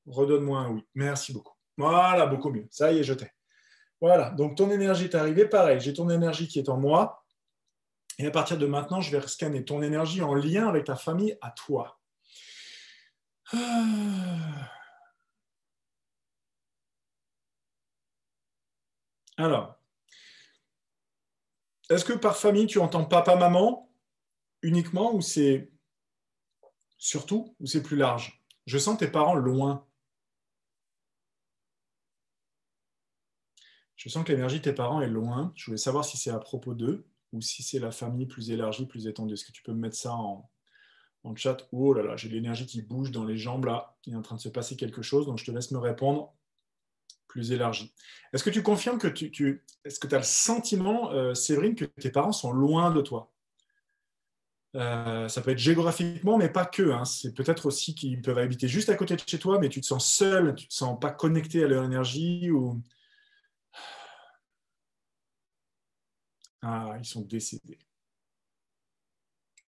Redonne-moi un oui. Merci beaucoup. Voilà, beaucoup mieux. Ça y est, je t'ai. Voilà, donc ton énergie est arrivée. Pareil, j'ai ton énergie qui est en moi. Et à partir de maintenant, je vais scanner ton énergie en lien avec ta famille à toi. Alors, Est-ce que par famille, tu entends papa-maman uniquement ou c'est surtout ou c'est plus large? Je sens tes parents loin. Je sens que l'énergie de tes parents est loin. Je voulais savoir si c'est à propos d'eux ou si c'est la famille plus élargie, plus étendue. Est-ce que tu peux me mettre ça en chat? Oh là là, j'ai l'énergie qui bouge dans les jambes là. Il est en train de se passer quelque chose, donc je te laisse me répondre plus élargie. Est-ce que tu confirmes que est-ce que tu as le sentiment, Séverine, que tes parents sont loin de toi? Ça peut être géographiquement, mais pas que. Hein. C'est peut-être aussi qu'ils peuvent habiter juste à côté de chez toi, mais tu te sens seul, tu ne te sens pas connecté à leur énergie ou... Ah, ils sont décédés.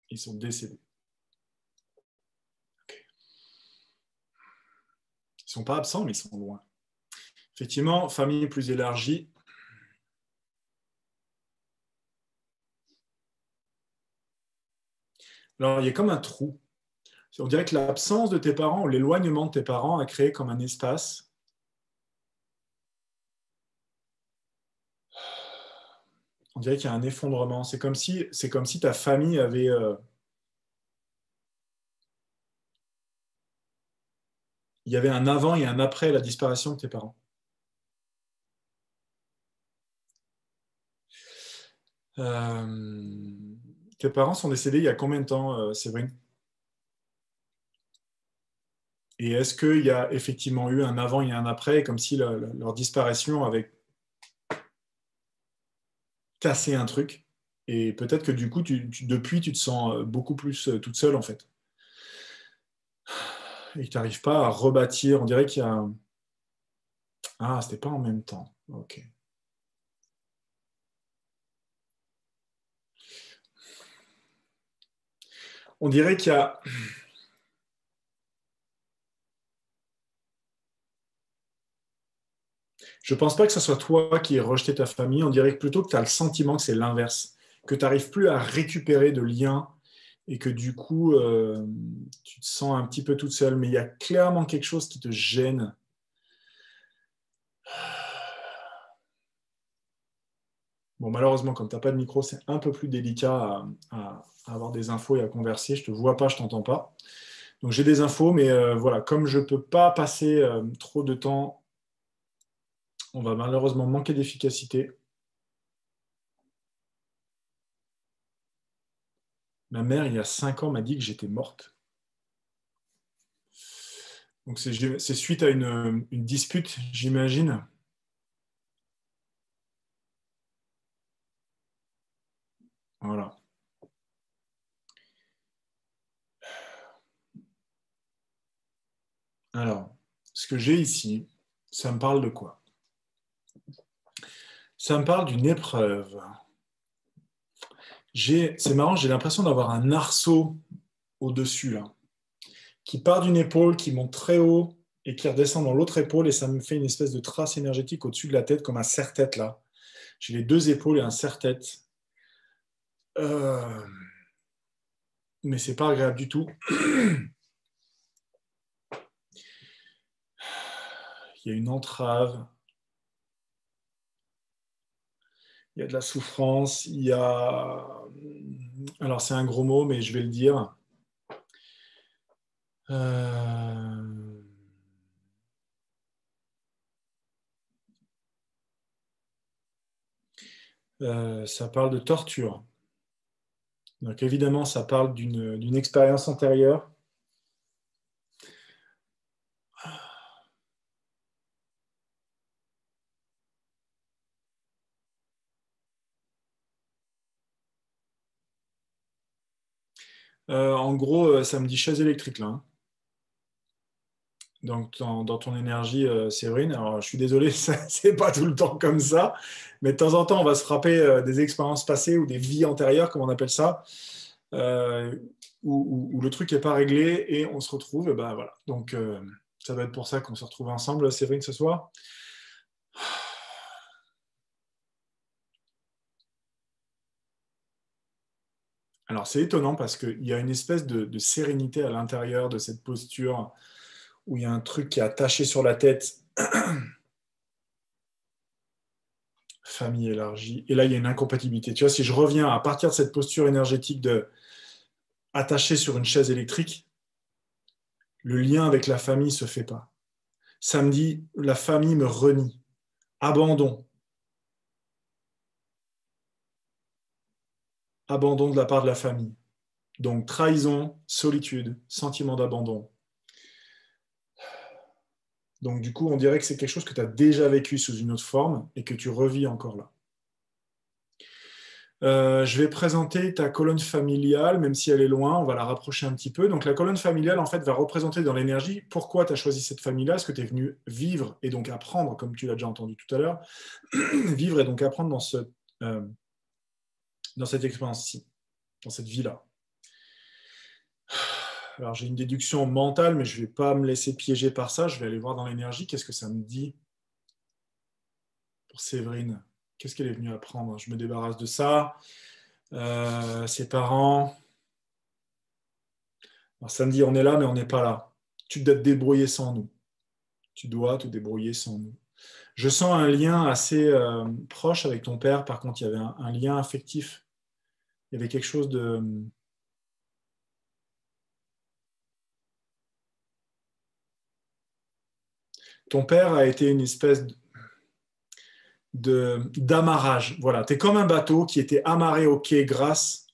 Ils sont décédés. Okay. Ils ne sont pas absents, mais ils sont loin. Effectivement, famille plus élargie. Alors, il y a comme un trou. On dirait que l'absence de tes parents ou l'éloignement de tes parents a créé comme un espace. On dirait qu'il y a un effondrement. C'est comme si ta famille avait... il y avait un avant et un après la disparition de tes parents. Tes parents sont décédés il y a combien de temps, Séverine? Et est-ce qu'il y a effectivement eu un avant et un après, comme si leur disparition avait cassé un truc? Et peut-être que du coup, depuis, tu te sens beaucoup plus toute seule, en fait. Et que tu n'arrives pas à rebâtir. On dirait qu'il y a un... Ah, c'était pas en même temps. Ok. On dirait qu'il y a... Je ne pense pas que ce soit toi qui aies rejeté ta famille. On dirait plutôt que tu as le sentiment que c'est l'inverse, que tu n'arrives plus à récupérer de liens et que du coup, tu te sens un petit peu toute seule. Mais il y a clairement quelque chose qui te gêne. Bon, malheureusement, comme tu n'as pas de micro, c'est un peu plus délicat à avoir des infos et à converser. Je ne te vois pas, je ne t'entends pas. Donc j'ai des infos, mais voilà, comme je ne peux pas passer trop de temps, on va malheureusement manquer d'efficacité. Ma mère, il y a 5 ans, m'a dit que j'étais morte. Donc c'est suite à une dispute, j'imagine. Voilà. Alors, ce que j'ai ici, ça me parle de quoi? Ça me parle d'une épreuve. C'est marrant, j'ai l'impression d'avoir un arceau au-dessus, là, qui part d'une épaule, qui monte très haut et qui redescend dans l'autre épaule, et ça me fait une espèce de trace énergétique au-dessus de la tête, comme un serre-tête, là. J'ai les 2 épaules et un serre-tête. Mais c'est pas agréable du tout. Il y a une entrave. Il y a de la souffrance, il y a... Alors c'est un gros mot, mais je vais le dire. Ça parle de torture. Donc évidemment, ça parle d'une expérience antérieure. En gros, ça me dit chaise électrique là. Hein. Donc dans ton énergie, Séverine. Alors je suis désolé, c'est pas tout le temps comme ça, mais de temps en temps, on va se frapper des expériences passées ou des vies antérieures, comme on appelle ça, où le truc n'est pas réglé et on se retrouve. Et ben, voilà. Donc ça va être pour ça qu'on se retrouve ensemble, Séverine, ce soir. Alors c'est étonnant parce qu'il y a une espèce de sérénité à l'intérieur de cette posture où il y a un truc qui est attaché sur la tête famille élargie. Et là, il y a une incompatibilité. Tu vois, si je reviens à partir de cette posture énergétique de attaché sur une chaise électrique, le lien avec la famille ne se fait pas. Ça me dit, la famille me renie. Abandon. Abandon de la part de la famille. Donc, trahison, solitude, sentiment d'abandon. Donc, du coup, on dirait que c'est quelque chose que tu as déjà vécu sous une autre forme et que tu revis encore là. Je vais présenter ta colonne familiale, même si elle est loin, on va la rapprocher un petit peu. Donc la colonne familiale, en fait, va représenter dans l'énergie pourquoi tu as choisi cette famille-là, ce que tu es venu vivre et donc apprendre, comme tu l'as déjà entendu tout à l'heure, vivre et donc apprendre dans cette expérience-ci, dans cette vie-là. Alors j'ai une déduction mentale, mais je ne vais pas me laisser piéger par ça, je vais aller voir dans l'énergie, qu'est-ce que ça me dit pour Séverine. Qu'est-ce qu'elle est venue apprendre? Je me débarrasse de ça. Ses parents. Alors, ça me dit, on est là, mais on n'est pas là. Tu dois te débrouiller sans nous. Tu dois te débrouiller sans nous. Je sens un lien assez proche avec ton père. Par contre, il y avait un lien affectif. Il y avait quelque chose de... Ton père a été une espèce d'amarrage. Voilà, tu es comme un bateau qui était amarré au quai grâce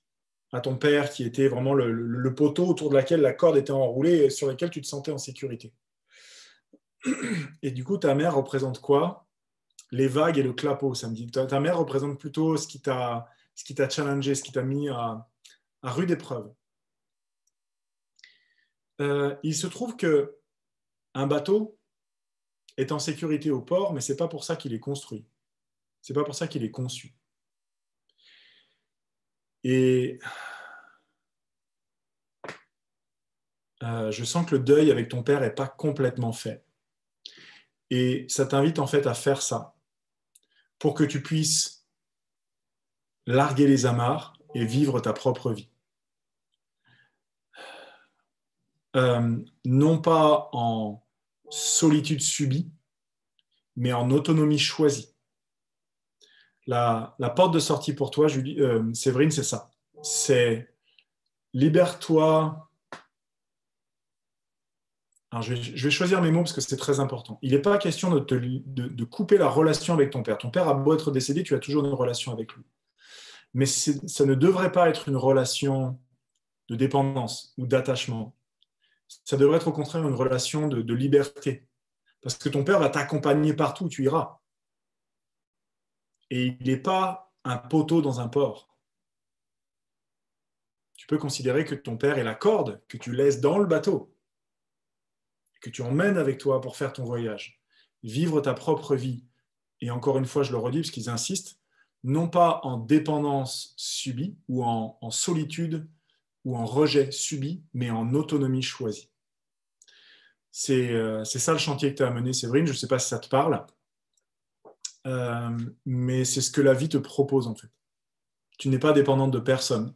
à ton père, qui était vraiment le poteau autour de laquelle la corde était enroulée et sur lequel tu te sentais en sécurité. Et du coup, ta mère représente quoi? Les vagues et le clapot, ça me dit. Ta mère représente plutôt ce qui t'a challengé, ce qui t'a mis à rude épreuve. Il se trouve que un bateau est en sécurité au port, mais ce n'est pas pour ça qu'il est construit. Ce n'est pas pour ça qu'il est conçu. Et je sens que le deuil avec ton père n'est pas complètement fait. Et ça t'invite en fait à faire ça pour que tu puisses larguer les amarres et vivre ta propre vie. Non pas en solitude subie, mais en autonomie choisie. La porte de sortie pour toi, Séverine, c'est ça. C'est libère-toi. Alors, je vais choisir mes mots parce que c'est très important. Il n'est pas question de couper la relation avec ton père. Ton père a beau être décédé, tu as toujours une relation avec lui. Mais ça ne devrait pas être une relation de dépendance ou d'attachement. Ça devrait être au contraire une relation de liberté. Parce que ton père va t'accompagner partout où tu iras. Et il n'est pas un poteau dans un port. Tu peux considérer que ton père est la corde que tu laisses dans le bateau, que tu emmènes avec toi pour faire ton voyage, vivre ta propre vie. Et encore une fois, je le redis parce qu'ils insistent, non pas en dépendance subie ou en solitude ou en rejet subi, mais en autonomie choisie. C'est ça le chantier que tu as mené, Séverine. Je ne sais pas si ça te parle, mais c'est ce que la vie te propose en fait. Tu n'es pas dépendante de personne.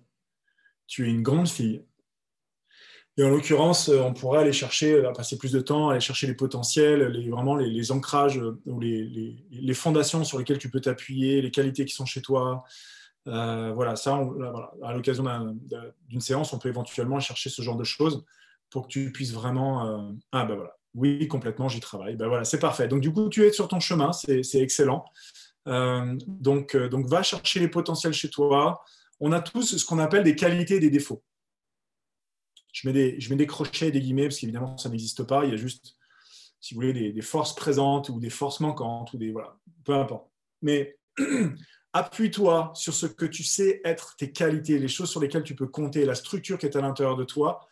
Tu es une grande fille. Et en l'occurrence, on pourrait aller chercher, passer plus de temps, aller chercher les potentiels, vraiment les ancrages ou les fondations sur lesquelles tu peux t'appuyer, les qualités qui sont chez toi. Voilà, ça, voilà. À l'occasion d'une séance, on peut éventuellement chercher ce genre de choses pour que tu puisses vraiment... Ah ben voilà, oui, complètement, j'y travaille. Ben voilà, c'est parfait. Donc du coup, tu es sur ton chemin, c'est excellent. Donc va chercher les potentiels chez toi. On a tous ce qu'on appelle des qualités et des défauts. Je mets des crochets et des guillemets parce qu'évidemment, ça n'existe pas. Il y a juste, si vous voulez, des forces présentes ou des forces manquantes ou voilà, peu importe. Mais appuie-toi sur ce que tu sais être tes qualités, les choses sur lesquelles tu peux compter, la structure qui est à l'intérieur de toi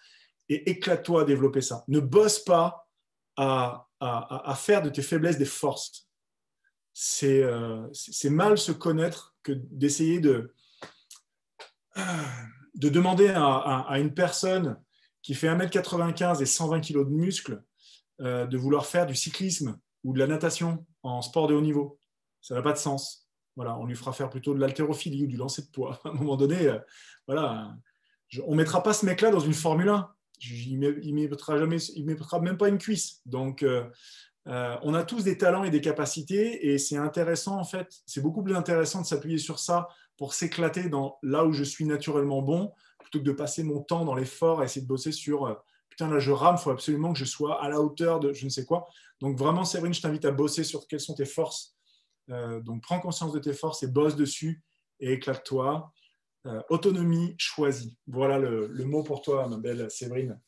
et éclate-toi à développer ça. Ne bosse pas à faire de tes faiblesses des forces. C'est mal se connaître que d'essayer de demander à une personne qui fait 1m95 et 120 kg de muscles de vouloir faire du cyclisme ou de la natation en sport de haut niveau. Ça n'a pas de sens. Voilà, on lui fera faire plutôt de l'haltérophilie ou du lancer de poids. À un moment donné, voilà, on ne mettra pas ce mec-là dans une Formule 1. Il ne mettra même pas une cuisse. Donc, On a tous des talents et des capacités et c'est intéressant en fait, c'est beaucoup plus intéressant de s'appuyer sur ça pour s'éclater dans là où je suis naturellement bon plutôt que de passer mon temps dans l'effort et essayer de bosser sur putain là je rame, il faut absolument que je sois à la hauteur de je ne sais quoi. Donc vraiment Séverine, je t'invite à bosser sur quelles sont tes forces. Donc prends conscience de tes forces et bosse dessus et éclate-toi. Autonomie choisie. Voilà le mot pour toi, ma belle Séverine.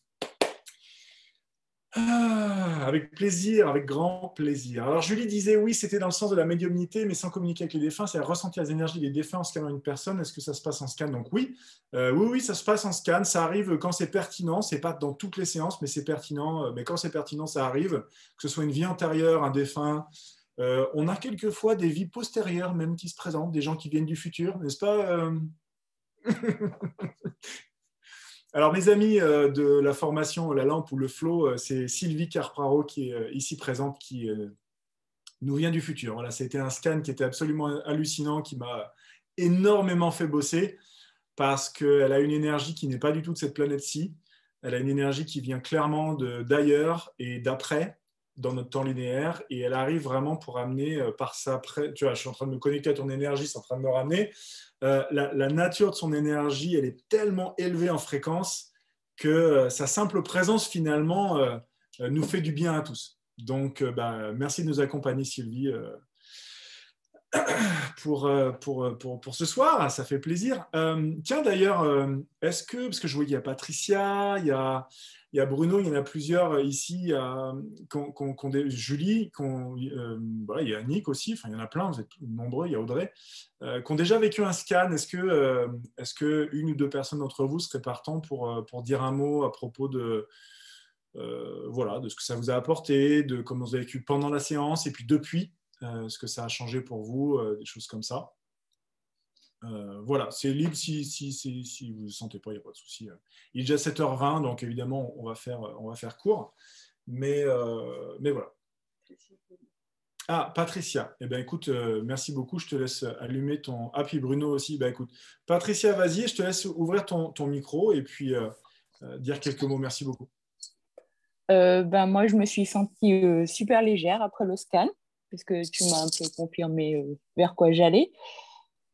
Avec plaisir, avec grand plaisir. Alors Julie disait oui, c'était dans le sens de la médiumnité, mais sans communiquer avec les défunts, c'est ressentir les énergies des défunts en scannant une personne. Est-ce que ça se passe en scan? Donc oui, oui, ça se passe en scan. Ça arrive quand c'est pertinent. C'est pas dans toutes les séances, mais c'est pertinent. Mais quand c'est pertinent, ça arrive. Que ce soit une vie antérieure, un défunt. On a quelquefois des vies postérieures même qui se présentent, des gens qui viennent du futur, n'est-ce pas Alors, mes amis de la formation La Lampe ou le Flow, c'est Sylvie Carpraro qui est ici présente, qui nous vient du futur. Voilà, c'était un scan qui était absolument hallucinant, qui m'a énormément fait bosser parce qu'elle a une énergie qui n'est pas du tout de cette planète-ci. Elle a une énergie qui vient clairement d'ailleurs et d'après, dans notre temps linéaire, et elle arrive vraiment pour amener par sa... Tu vois, je suis en train de me connecter à ton énergie, c'est en train de me ramener. La nature de son énergie, elle est tellement élevée en fréquence que sa simple présence, finalement, nous fait du bien à tous. Donc, merci de nous accompagner, Sylvie, pour ce soir. Ça fait plaisir. Tiens, d'ailleurs, est-ce que, parce que je vois qu'il y a Patricia, il y a Bruno, il y en a plusieurs ici, Julie, voilà, il y a Nick aussi, enfin, il y en a plein, vous êtes nombreux, il y a Audrey, qui ont déjà vécu un scan. Est-ce que une ou deux personnes d'entre vous seraient partants pour dire un mot à propos voilà, de ce que ça vous a apporté, de comment vous avez vécu pendant la séance et puis depuis ce que ça a changé pour vous, des choses comme ça. Voilà, c'est libre si vous ne sentez pas, il n'y a pas de souci. Il est déjà 7h20, donc évidemment, on va faire court. Mais voilà. Ah, Patricia, eh ben, écoute, merci beaucoup, je te laisse allumer ton... Ah, puis Bruno aussi, ben, écoute. Patricia, vas-y, je te laisse ouvrir ton micro et puis dire quelques mots. Merci beaucoup. Moi, je me suis sentie super légère après le scan, parce que tu m'as un peu confirmé vers quoi j'allais.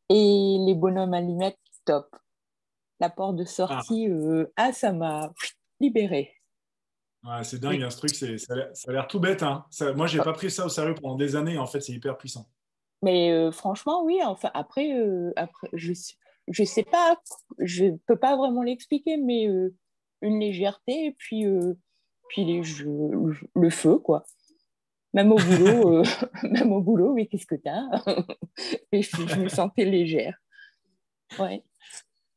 Et les bonhommes allumettes, top. La porte de sortie, ça m'a libérée. Ouais, c'est dingue, hein, ce truc, ça a l'air tout bête. Hein. Moi, je n'ai pas pris ça au sérieux pendant des années. En fait, c'est hyper puissant. Mais franchement, oui. Enfin, après je sais pas, je peux pas vraiment l'expliquer, mais une légèreté et puis le feu, quoi. Même au boulot, même au boulot, mais qu'est-ce que t'as? Et je me sentais légère. Ouais.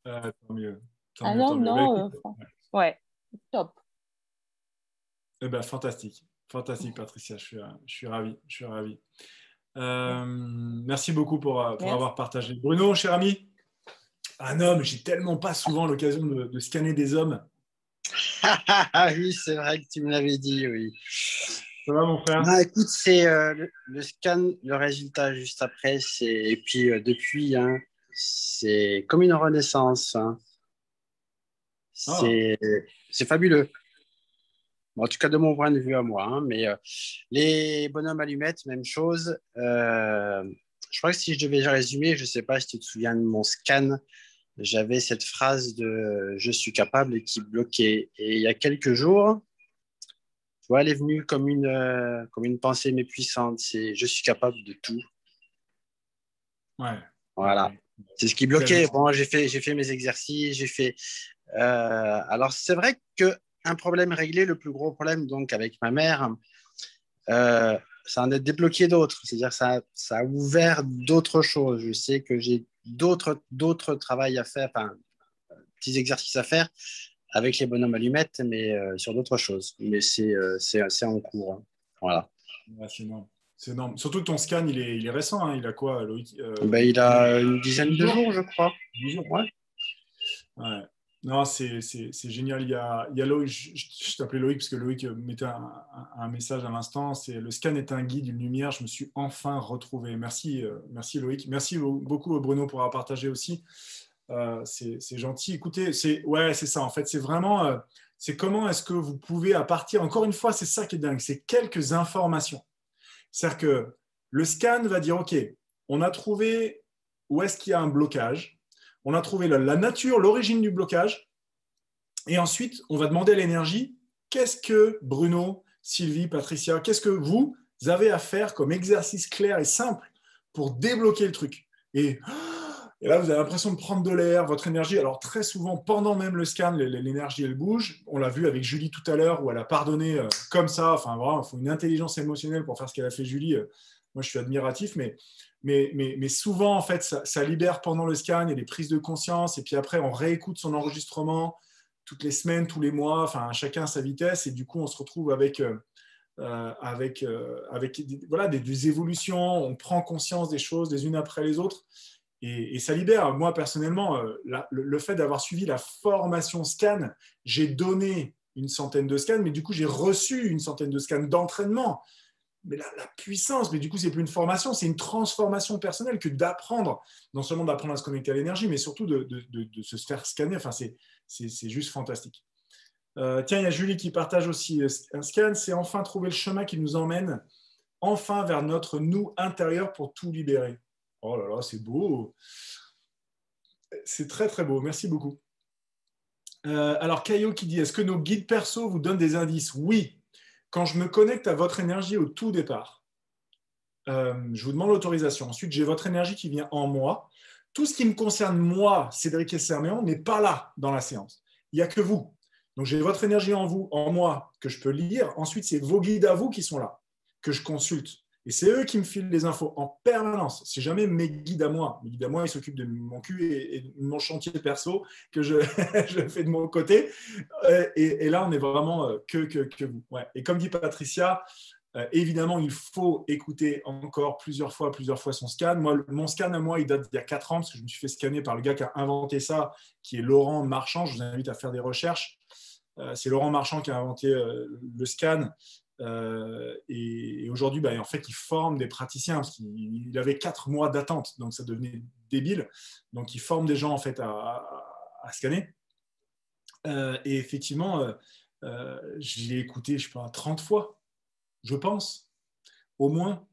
Tant mieux. Ah non, tant mieux. non, ouais, top. Eh ben, fantastique. Fantastique, Patricia. Je suis ravi. Je suis ravi. Merci beaucoup pour avoir partagé. Bruno, cher ami. Un homme, j'ai tellement pas souvent l'occasion de scanner des hommes. Oui, c'est vrai que tu me l'avais dit, oui. Ça va, mon frère? Non, écoute, c'est le scan, le résultat juste après, et puis depuis, hein, c'est comme une renaissance. Hein. C'est fabuleux. Bon, en tout cas, de mon point de vue à moi. Hein, mais les bonhommes allumettes, même chose. Je crois que si je devais résumer, je ne sais pas si tu te souviens de mon scan, j'avais cette phrase de « je suis capable » qui bloquait. Et il y a quelques jours, tu vois, elle est venue comme une pensée mais puissante. C'est « je suis capable de tout ». Ouais. Voilà. C'est ce qui bloquait. Bon, j'ai fait mes exercices, j'ai fait... alors, c'est vrai qu'un problème réglé, le plus gros problème donc avec ma mère, ça en a débloqué d'autres. C'est-à-dire ça a ouvert d'autres choses. Je sais que j'ai d'autres travail à faire, enfin, petits exercices à faire avec les bonhommes allumettes, mais sur d'autres choses. Mais c'est en cours. Hein. Voilà. Ouais, c'est énorme. C'est énorme. Surtout que ton scan, il est récent. Hein. Il a quoi, Loïc il a une dizaine de jours, je crois. 10 jours. Ouais. Ouais. Non, c'est génial. Il y a Loïc, je t'appelais Loïc parce que Loïc mettait un message à l'instant. C'est le scan est un guide, une lumière. Je me suis enfin retrouvé. Merci, merci Loïc. Merci beaucoup Bruno pour avoir partagé aussi. C'est gentil. Écoutez, c'est ça. En fait, c'est vraiment c'est comment est-ce que vous pouvez, à partir, encore une fois, c'est ça qui est dingue, c'est quelques informations. C'est-à-dire que le scan va dire, OK, on a trouvé où est-ce qu'il y a un blocage, on a trouvé la nature, l'origine du blocage, et ensuite, on va demander à l'énergie, qu'est-ce que Bruno, Sylvie, Patricia, qu'est-ce que vous avez à faire comme exercice clair et simple pour débloquer le truc. Et là, vous avez l'impression de prendre de l'air, votre énergie. Alors, très souvent, pendant même le scan, l'énergie, elle bouge. On l'a vu avec Julie tout à l'heure, où elle a pardonné comme ça. Enfin, vraiment, il faut une intelligence émotionnelle pour faire ce qu'elle a fait, Julie. Moi, je suis admiratif, mais souvent, en fait, ça libère pendant le scan, il y a des prises de conscience, et puis après, on réécoute son enregistrement toutes les semaines, tous les mois, enfin, chacun à sa vitesse, et du coup, on se retrouve avec voilà, des évolutions, on prend conscience des choses les unes après les autres, et ça libère. Moi, personnellement, le fait d'avoir suivi la formation scan, j'ai donné une centaine de scans, mais du coup, j'ai reçu une centaine de scans d'entraînement. Mais la puissance, mais du coup, c'est plus une formation, c'est une transformation personnelle que d'apprendre, non seulement d'apprendre à se connecter à l'énergie, mais surtout de se faire scanner. Enfin, c'est juste fantastique. Tiens, il y a Julie qui partage aussi un scan, c'est enfin trouver le chemin qui nous emmène enfin vers notre nous intérieur pour tout libérer. Oh là là, c'est beau. C'est très, très beau. Merci beaucoup. Alors, Caillot qui dit, est-ce que nos guides perso vous donnent des indices? Oui. Quand je me connecte à votre énergie au tout départ, je vous demande l'autorisation. Ensuite, j'ai votre énergie qui vient en moi. Tout ce qui me concerne, moi, Cédric Esserméan, n'est pas là dans la séance. Il n'y a que vous. Donc, j'ai votre énergie en vous, en moi, que je peux lire. Ensuite, c'est vos guides à vous qui sont là, que je consulte. Et c'est eux qui me filent les infos en permanence. C'est jamais mes guides à moi. Mes guides à moi, ils s'occupent de mon cul et de mon chantier perso que je fais de mon côté. Et là, on est vraiment que vous. Ouais. Et comme dit Patricia, évidemment, il faut écouter encore plusieurs fois son scan. Moi, mon scan à moi, il date d'il y a 4 ans parce que je me suis fait scanner par le gars qui a inventé ça, qui est Laurent Marchand. Je vous invite à faire des recherches. C'est Laurent Marchand qui a inventé le scan. Et aujourd'hui, en fait, il forme des praticiens parce qu'il avait 4 mois d'attente, donc ça devenait débile. Donc, il forme des gens en fait à scanner. Et effectivement, je l'ai écouté, je sais pas, 30 fois, je pense, au moins.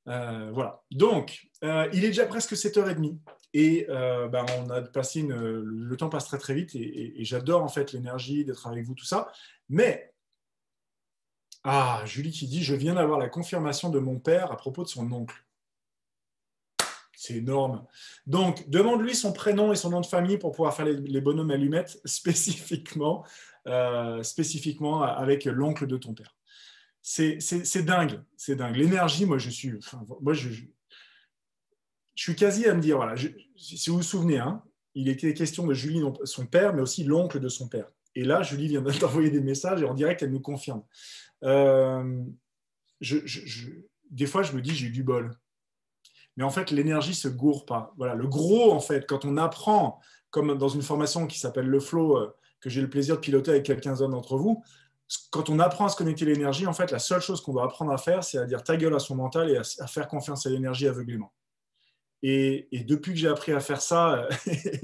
Voilà. Donc, il est déjà presque 7h30 et on a passé le temps passe très très vite et j'adore en fait l'énergie d'être avec vous, tout ça. Mais Julie qui dit, je viens d'avoir la confirmation de mon père à propos de son oncle. C'est énorme. Donc, demande-lui son prénom et son nom de famille pour pouvoir faire les bonhommes allumettes spécifiquement avec l'oncle de ton père. C'est dingue, c'est dingue. L'énergie, moi, je suis quasi à me dire, voilà, si vous vous souvenez, hein, il était question de Julie, son père, mais aussi l'oncle de son père. Et là, Julie vient d'envoyer des messages et en direct, elle nous confirme. Des fois, je me dis, j'ai eu du bol. Mais en fait, l'énergie ne se gourre pas. Voilà, le gros, en fait, quand on apprend, comme dans une formation qui s'appelle le flow, que j'ai le plaisir de piloter avec quelques-uns d'entre vous, quand on apprend à se connecter à l'énergie, en fait, la seule chose qu'on doit apprendre à faire, c'est à dire ta gueule à son mental et à faire confiance à l'énergie aveuglément. Et depuis que j'ai appris à faire ça,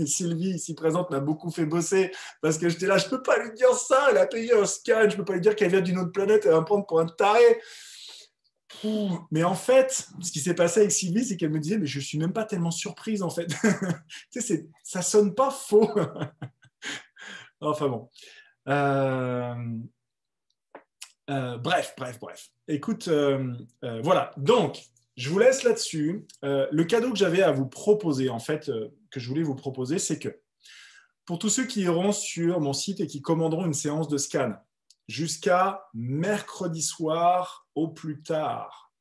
Sylvie, ici présente, m'a beaucoup fait bosser parce que j'étais là, je ne peux pas lui dire ça, elle a payé un scan, je ne peux pas lui dire qu'elle vient d'une autre planète, elle va me prendre pour un taré. Mais en fait, ce qui s'est passé avec Sylvie, c'est qu'elle me disait, mais je ne suis même pas tellement surprise en fait. Tu sais, ça ne sonne pas faux. Enfin bon. Bref. Écoute, voilà. Donc, je vous laisse là-dessus. Le cadeau que j'avais à vous proposer, en fait, que je voulais vous proposer, c'est que pour tous ceux qui iront sur mon site et qui commanderont une séance de scan jusqu'à mercredi soir au plus tard.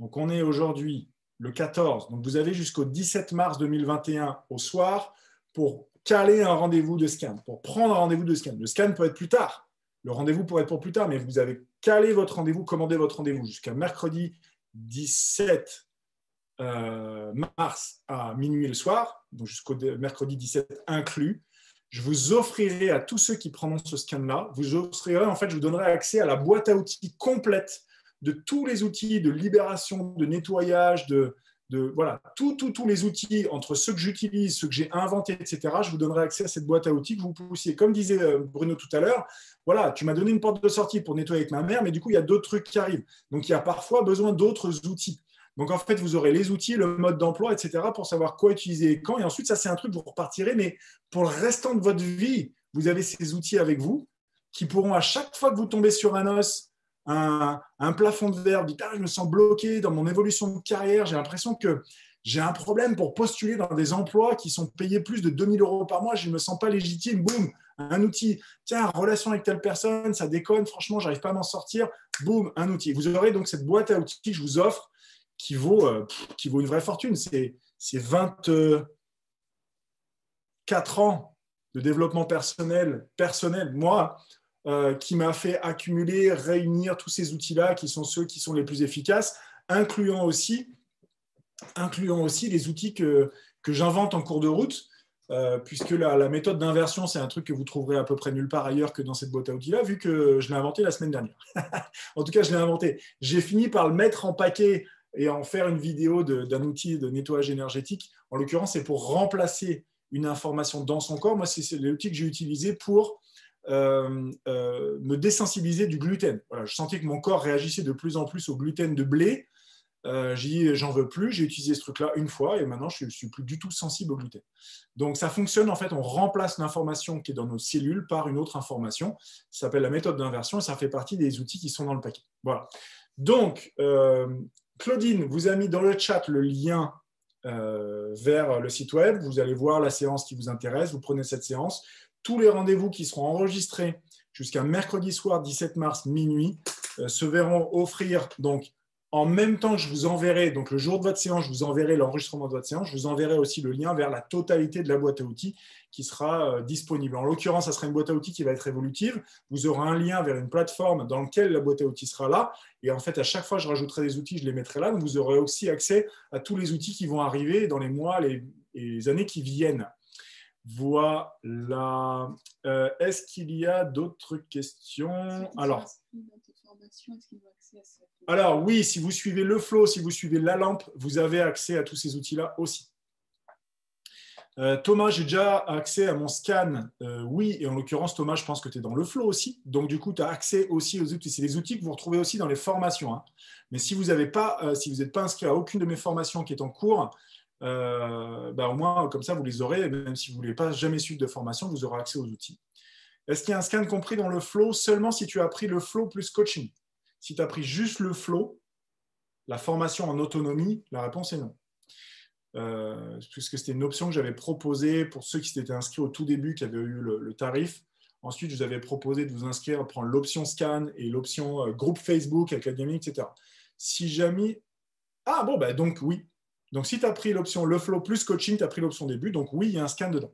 Donc, on est aujourd'hui le 14. Donc, vous avez jusqu'au 17 mars 2021 au soir pour caler un rendez-vous de scan, pour prendre un rendez-vous de scan. Le scan peut être plus tard. Le rendez-vous pourrait être pour plus tard, mais vous avez calé votre rendez-vous, commandé votre rendez-vous jusqu'à mercredi 17 mars à minuit le soir, donc jusqu'au mercredi 17 inclus. Je vous offrirai à tous ceux qui prendront ce scan-là, je vous donnerai accès à la boîte à outils complète de tous les outils de libération, de nettoyage, de voilà, tous les outils, entre ceux que j'utilise, ceux que j'ai inventés, etc., je vous donnerai accès à cette boîte à outils que vous poussiez. Comme disait Bruno tout à l'heure, voilà, tu m'as donné une porte de sortie pour nettoyer avec ma mère, mais du coup, il y a d'autres trucs qui arrivent. Donc, il y a parfois besoin d'autres outils. Donc, en fait, vous aurez les outils, le mode d'emploi, etc., pour savoir quoi utiliser et quand. Et ensuite, ça, c'est un truc, vous repartirez, mais pour le restant de votre vie, vous avez ces outils avec vous qui pourront, à chaque fois que vous tombez sur un os, un plafond de verre, vous dites, je me sens bloqué dans mon évolution de carrière, j'ai l'impression que j'ai un problème pour postuler dans des emplois qui sont payés plus de 2 000 € par mois, je ne me sens pas légitime, boum, un outil, tiens, relation avec telle personne, ça déconne, franchement, je n'arrive pas à m'en sortir, boum, un outil. Vous aurez donc cette boîte à outils que je vous offre qui vaut une vraie fortune, c'est 24 ans de développement personnel, moi, qui m'a fait accumuler, réunir tous ces outils-là qui sont ceux qui sont les plus efficaces, incluant aussi les outils que j'invente en cours de route, puisque la méthode d'inversion, c'est un truc que vous trouverez à peu près nulle part ailleurs que dans cette boîte à outils-là, vu que je l'ai inventé la semaine dernière. En tout cas, je l'ai inventé. J'ai fini par le mettre en paquet et en faire une vidéo d'un outil de nettoyage énergétique. En l'occurrence, c'est pour remplacer une information dans son corps. Moi, c'est l'outil que j'ai utilisé pour me désensibiliser du gluten. Voilà, je sentais que mon corps réagissait de plus en plus au gluten de blé. J'ai dit, j'en veux plus. J'ai utilisé ce truc-là une fois et maintenant, je ne suis plus du tout sensible au gluten. Donc, ça fonctionne. En fait, on remplace l'information qui est dans nos cellules par une autre information. Ça s'appelle la méthode d'inversion et ça fait partie des outils qui sont dans le paquet. Voilà. Donc, Claudine vous a mis dans le chat le lien vers le site web. Vous allez voir la séance qui vous intéresse. Vous prenez cette séance. Tous les rendez-vous qui seront enregistrés jusqu'à mercredi soir 17 mars minuit se verront offrir donc en même temps que je vous enverrai, donc le jour de votre séance, je vous enverrai l'enregistrement de votre séance, je vous enverrai aussi le lien vers la totalité de la boîte à outils qui sera disponible. En l'occurrence, ça sera une boîte à outils qui va être évolutive. Vous aurez un lien vers une plateforme dans laquelle la boîte à outils sera là. Et en fait, à chaque fois que je rajouterai des outils, je les mettrai là. Donc, vous aurez aussi accès à tous les outils qui vont arriver dans les mois, les années qui viennent. Voilà. Est-ce qu'il y a d'autres questions? Alors oui, si vous suivez le flow, si vous suivez la lampe, vous avez accès à tous ces outils-là aussi. Thomas, j'ai déjà accès à mon scan. Oui, et en l'occurrence, Thomas, je pense que tu es dans le flow aussi. Donc, du coup, tu as accès aussi aux outils. C'est des outils que vous retrouvez aussi dans les formations. Hein. Mais si vous n'êtes pas inscrit à aucune de mes formations qui est en cours, au moins, comme ça, vous les aurez. Même si vous ne voulez pas jamais suivre de formation, vous aurez accès aux outils. Est-ce qu'il y a un scan compris dans le flow seulement si tu as pris le flow plus coaching? Si tu as pris juste le flow, la formation en autonomie, la réponse est non. Puisque c'était une option que j'avais proposée pour ceux qui s'étaient inscrits au tout début, qui avaient eu le tarif. Ensuite, je vous avais proposé de vous inscrire, prendre l'option scan et l'option groupe Facebook, Academy, etc. Si jamais... Ah bon, donc oui. Donc, si tu as pris l'option le flow plus coaching, tu as pris l'option début. Donc, oui, il y a un scan dedans.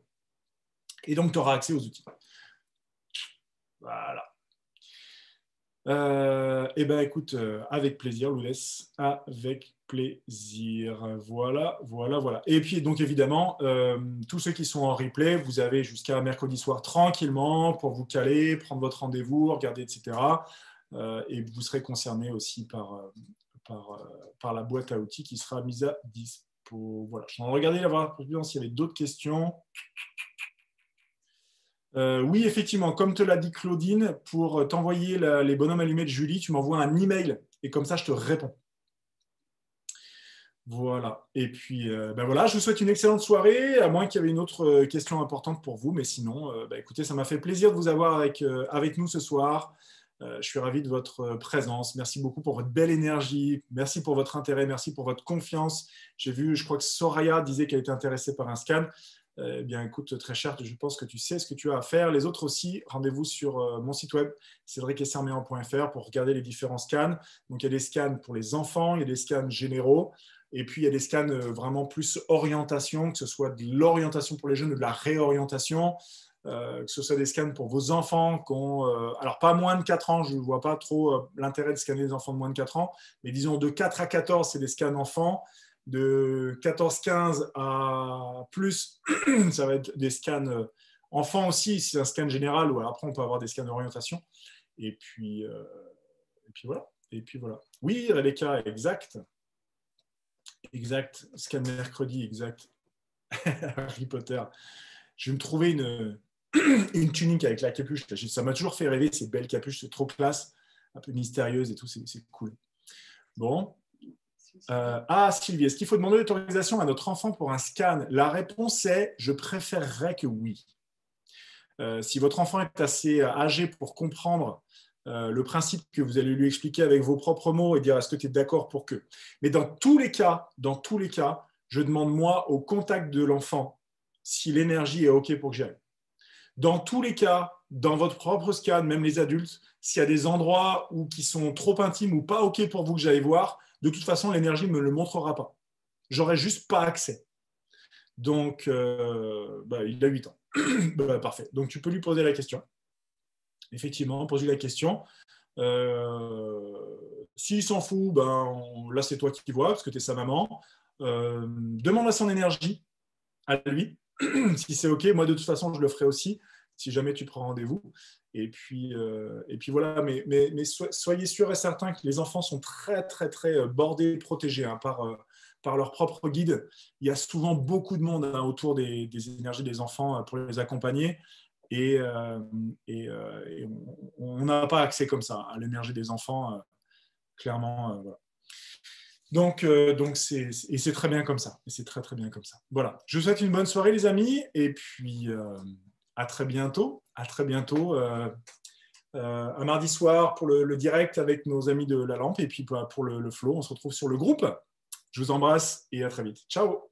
Et donc, tu auras accès aux outils. Voilà. Écoute, avec plaisir, Loulès, avec plaisir. Voilà. Et puis, donc, évidemment, tous ceux qui sont en replay, vous avez jusqu'à mercredi soir tranquillement pour vous caler, prendre votre rendez-vous, regarder, etc. Et vous serez concerné aussi par la boîte à outils qui sera mise à dispo. Voilà. Je suis en train de regarder s'il y avait d'autres questions. Oui, effectivement, comme te l'a dit Claudine, pour t'envoyer les bonhommes allumés de Julie, tu m'envoies un email et comme ça, je te réponds. Voilà. Et puis, voilà, je vous souhaite une excellente soirée, à moins qu'il y ait une autre question importante pour vous. Mais sinon, écoutez, ça m'a fait plaisir de vous avoir avec nous ce soir. Je suis ravi de votre présence. Merci beaucoup pour votre belle énergie. Merci pour votre intérêt. Merci pour votre confiance. J'ai vu, je crois que Soraya disait qu'elle était intéressée par un scan. Eh bien, écoute, très cher, je pense que tu sais ce que tu as à faire. Les autres aussi, rendez-vous sur mon site web, cédricesserméan.fr, pour regarder les différents scans. Donc, il y a des scans pour les enfants, il y a des scans généraux, et puis il y a des scans vraiment plus orientation, que ce soit de l'orientation pour les jeunes ou de la réorientation, que ce soit des scans pour vos enfants qui ont, alors pas moins de 4 ans, je ne vois pas trop l'intérêt de scanner les enfants de moins de 4 ans, mais disons de 4 à 14, c'est des scans enfants. De 14-15 à plus, ça va être des scans enfants aussi, c'est un scan général, ou après on peut avoir des scans d'orientation. Et puis voilà. Oui, Rebecca, exact. Exact. Scan mercredi, exact. Harry Potter. Je vais me trouver une tunique avec la capuche. Ça m'a toujours fait rêver, ces belles capuches, c'est trop classe, un peu mystérieuse et tout, c'est cool. Bon. Sylvie, est-ce qu'il faut demander l'autorisation à notre enfant pour un scan? La réponse est, je préférerais que oui. Si votre enfant est assez âgé pour comprendre le principe que vous allez lui expliquer avec vos propres mots et dire est-ce que tu es d'accord pour que. Mais dans tous les cas, je demande moi au contact de l'enfant si l'énergie est OK pour que j'aille. Dans tous les cas, dans votre propre scan, même les adultes, s'il y a des endroits qui sont trop intimes ou pas OK pour vous que j'aille voir, de toute façon, l'énergie ne me le montrera pas. J'aurai juste pas accès. Donc, il a 8 ans. Parfait. Donc, tu peux lui poser la question. Effectivement, poser la question. S'il s'en fout, là, c'est toi qui vois, parce que tu es sa maman. Demande à son énergie, à lui. Si c'est OK, moi, de toute façon, je le ferai aussi, si jamais tu prends rendez-vous. Et puis voilà, mais soyez sûr et certain que les enfants sont très, très, très bordés, protégés par leur propre guide. Il y a souvent beaucoup de monde autour des énergies des enfants pour les accompagner. Et on n'a pas accès comme ça à l'énergie des enfants, clairement. Voilà. Donc c'est très bien comme ça. Et c'est très, très bien comme ça. Voilà. Je vous souhaite une bonne soirée, les amis. Et puis, à très bientôt. À très bientôt. Un mardi soir pour le direct avec nos amis de la lampe. Et puis, pour le flow, on se retrouve sur le groupe. Je vous embrasse et à très vite. Ciao.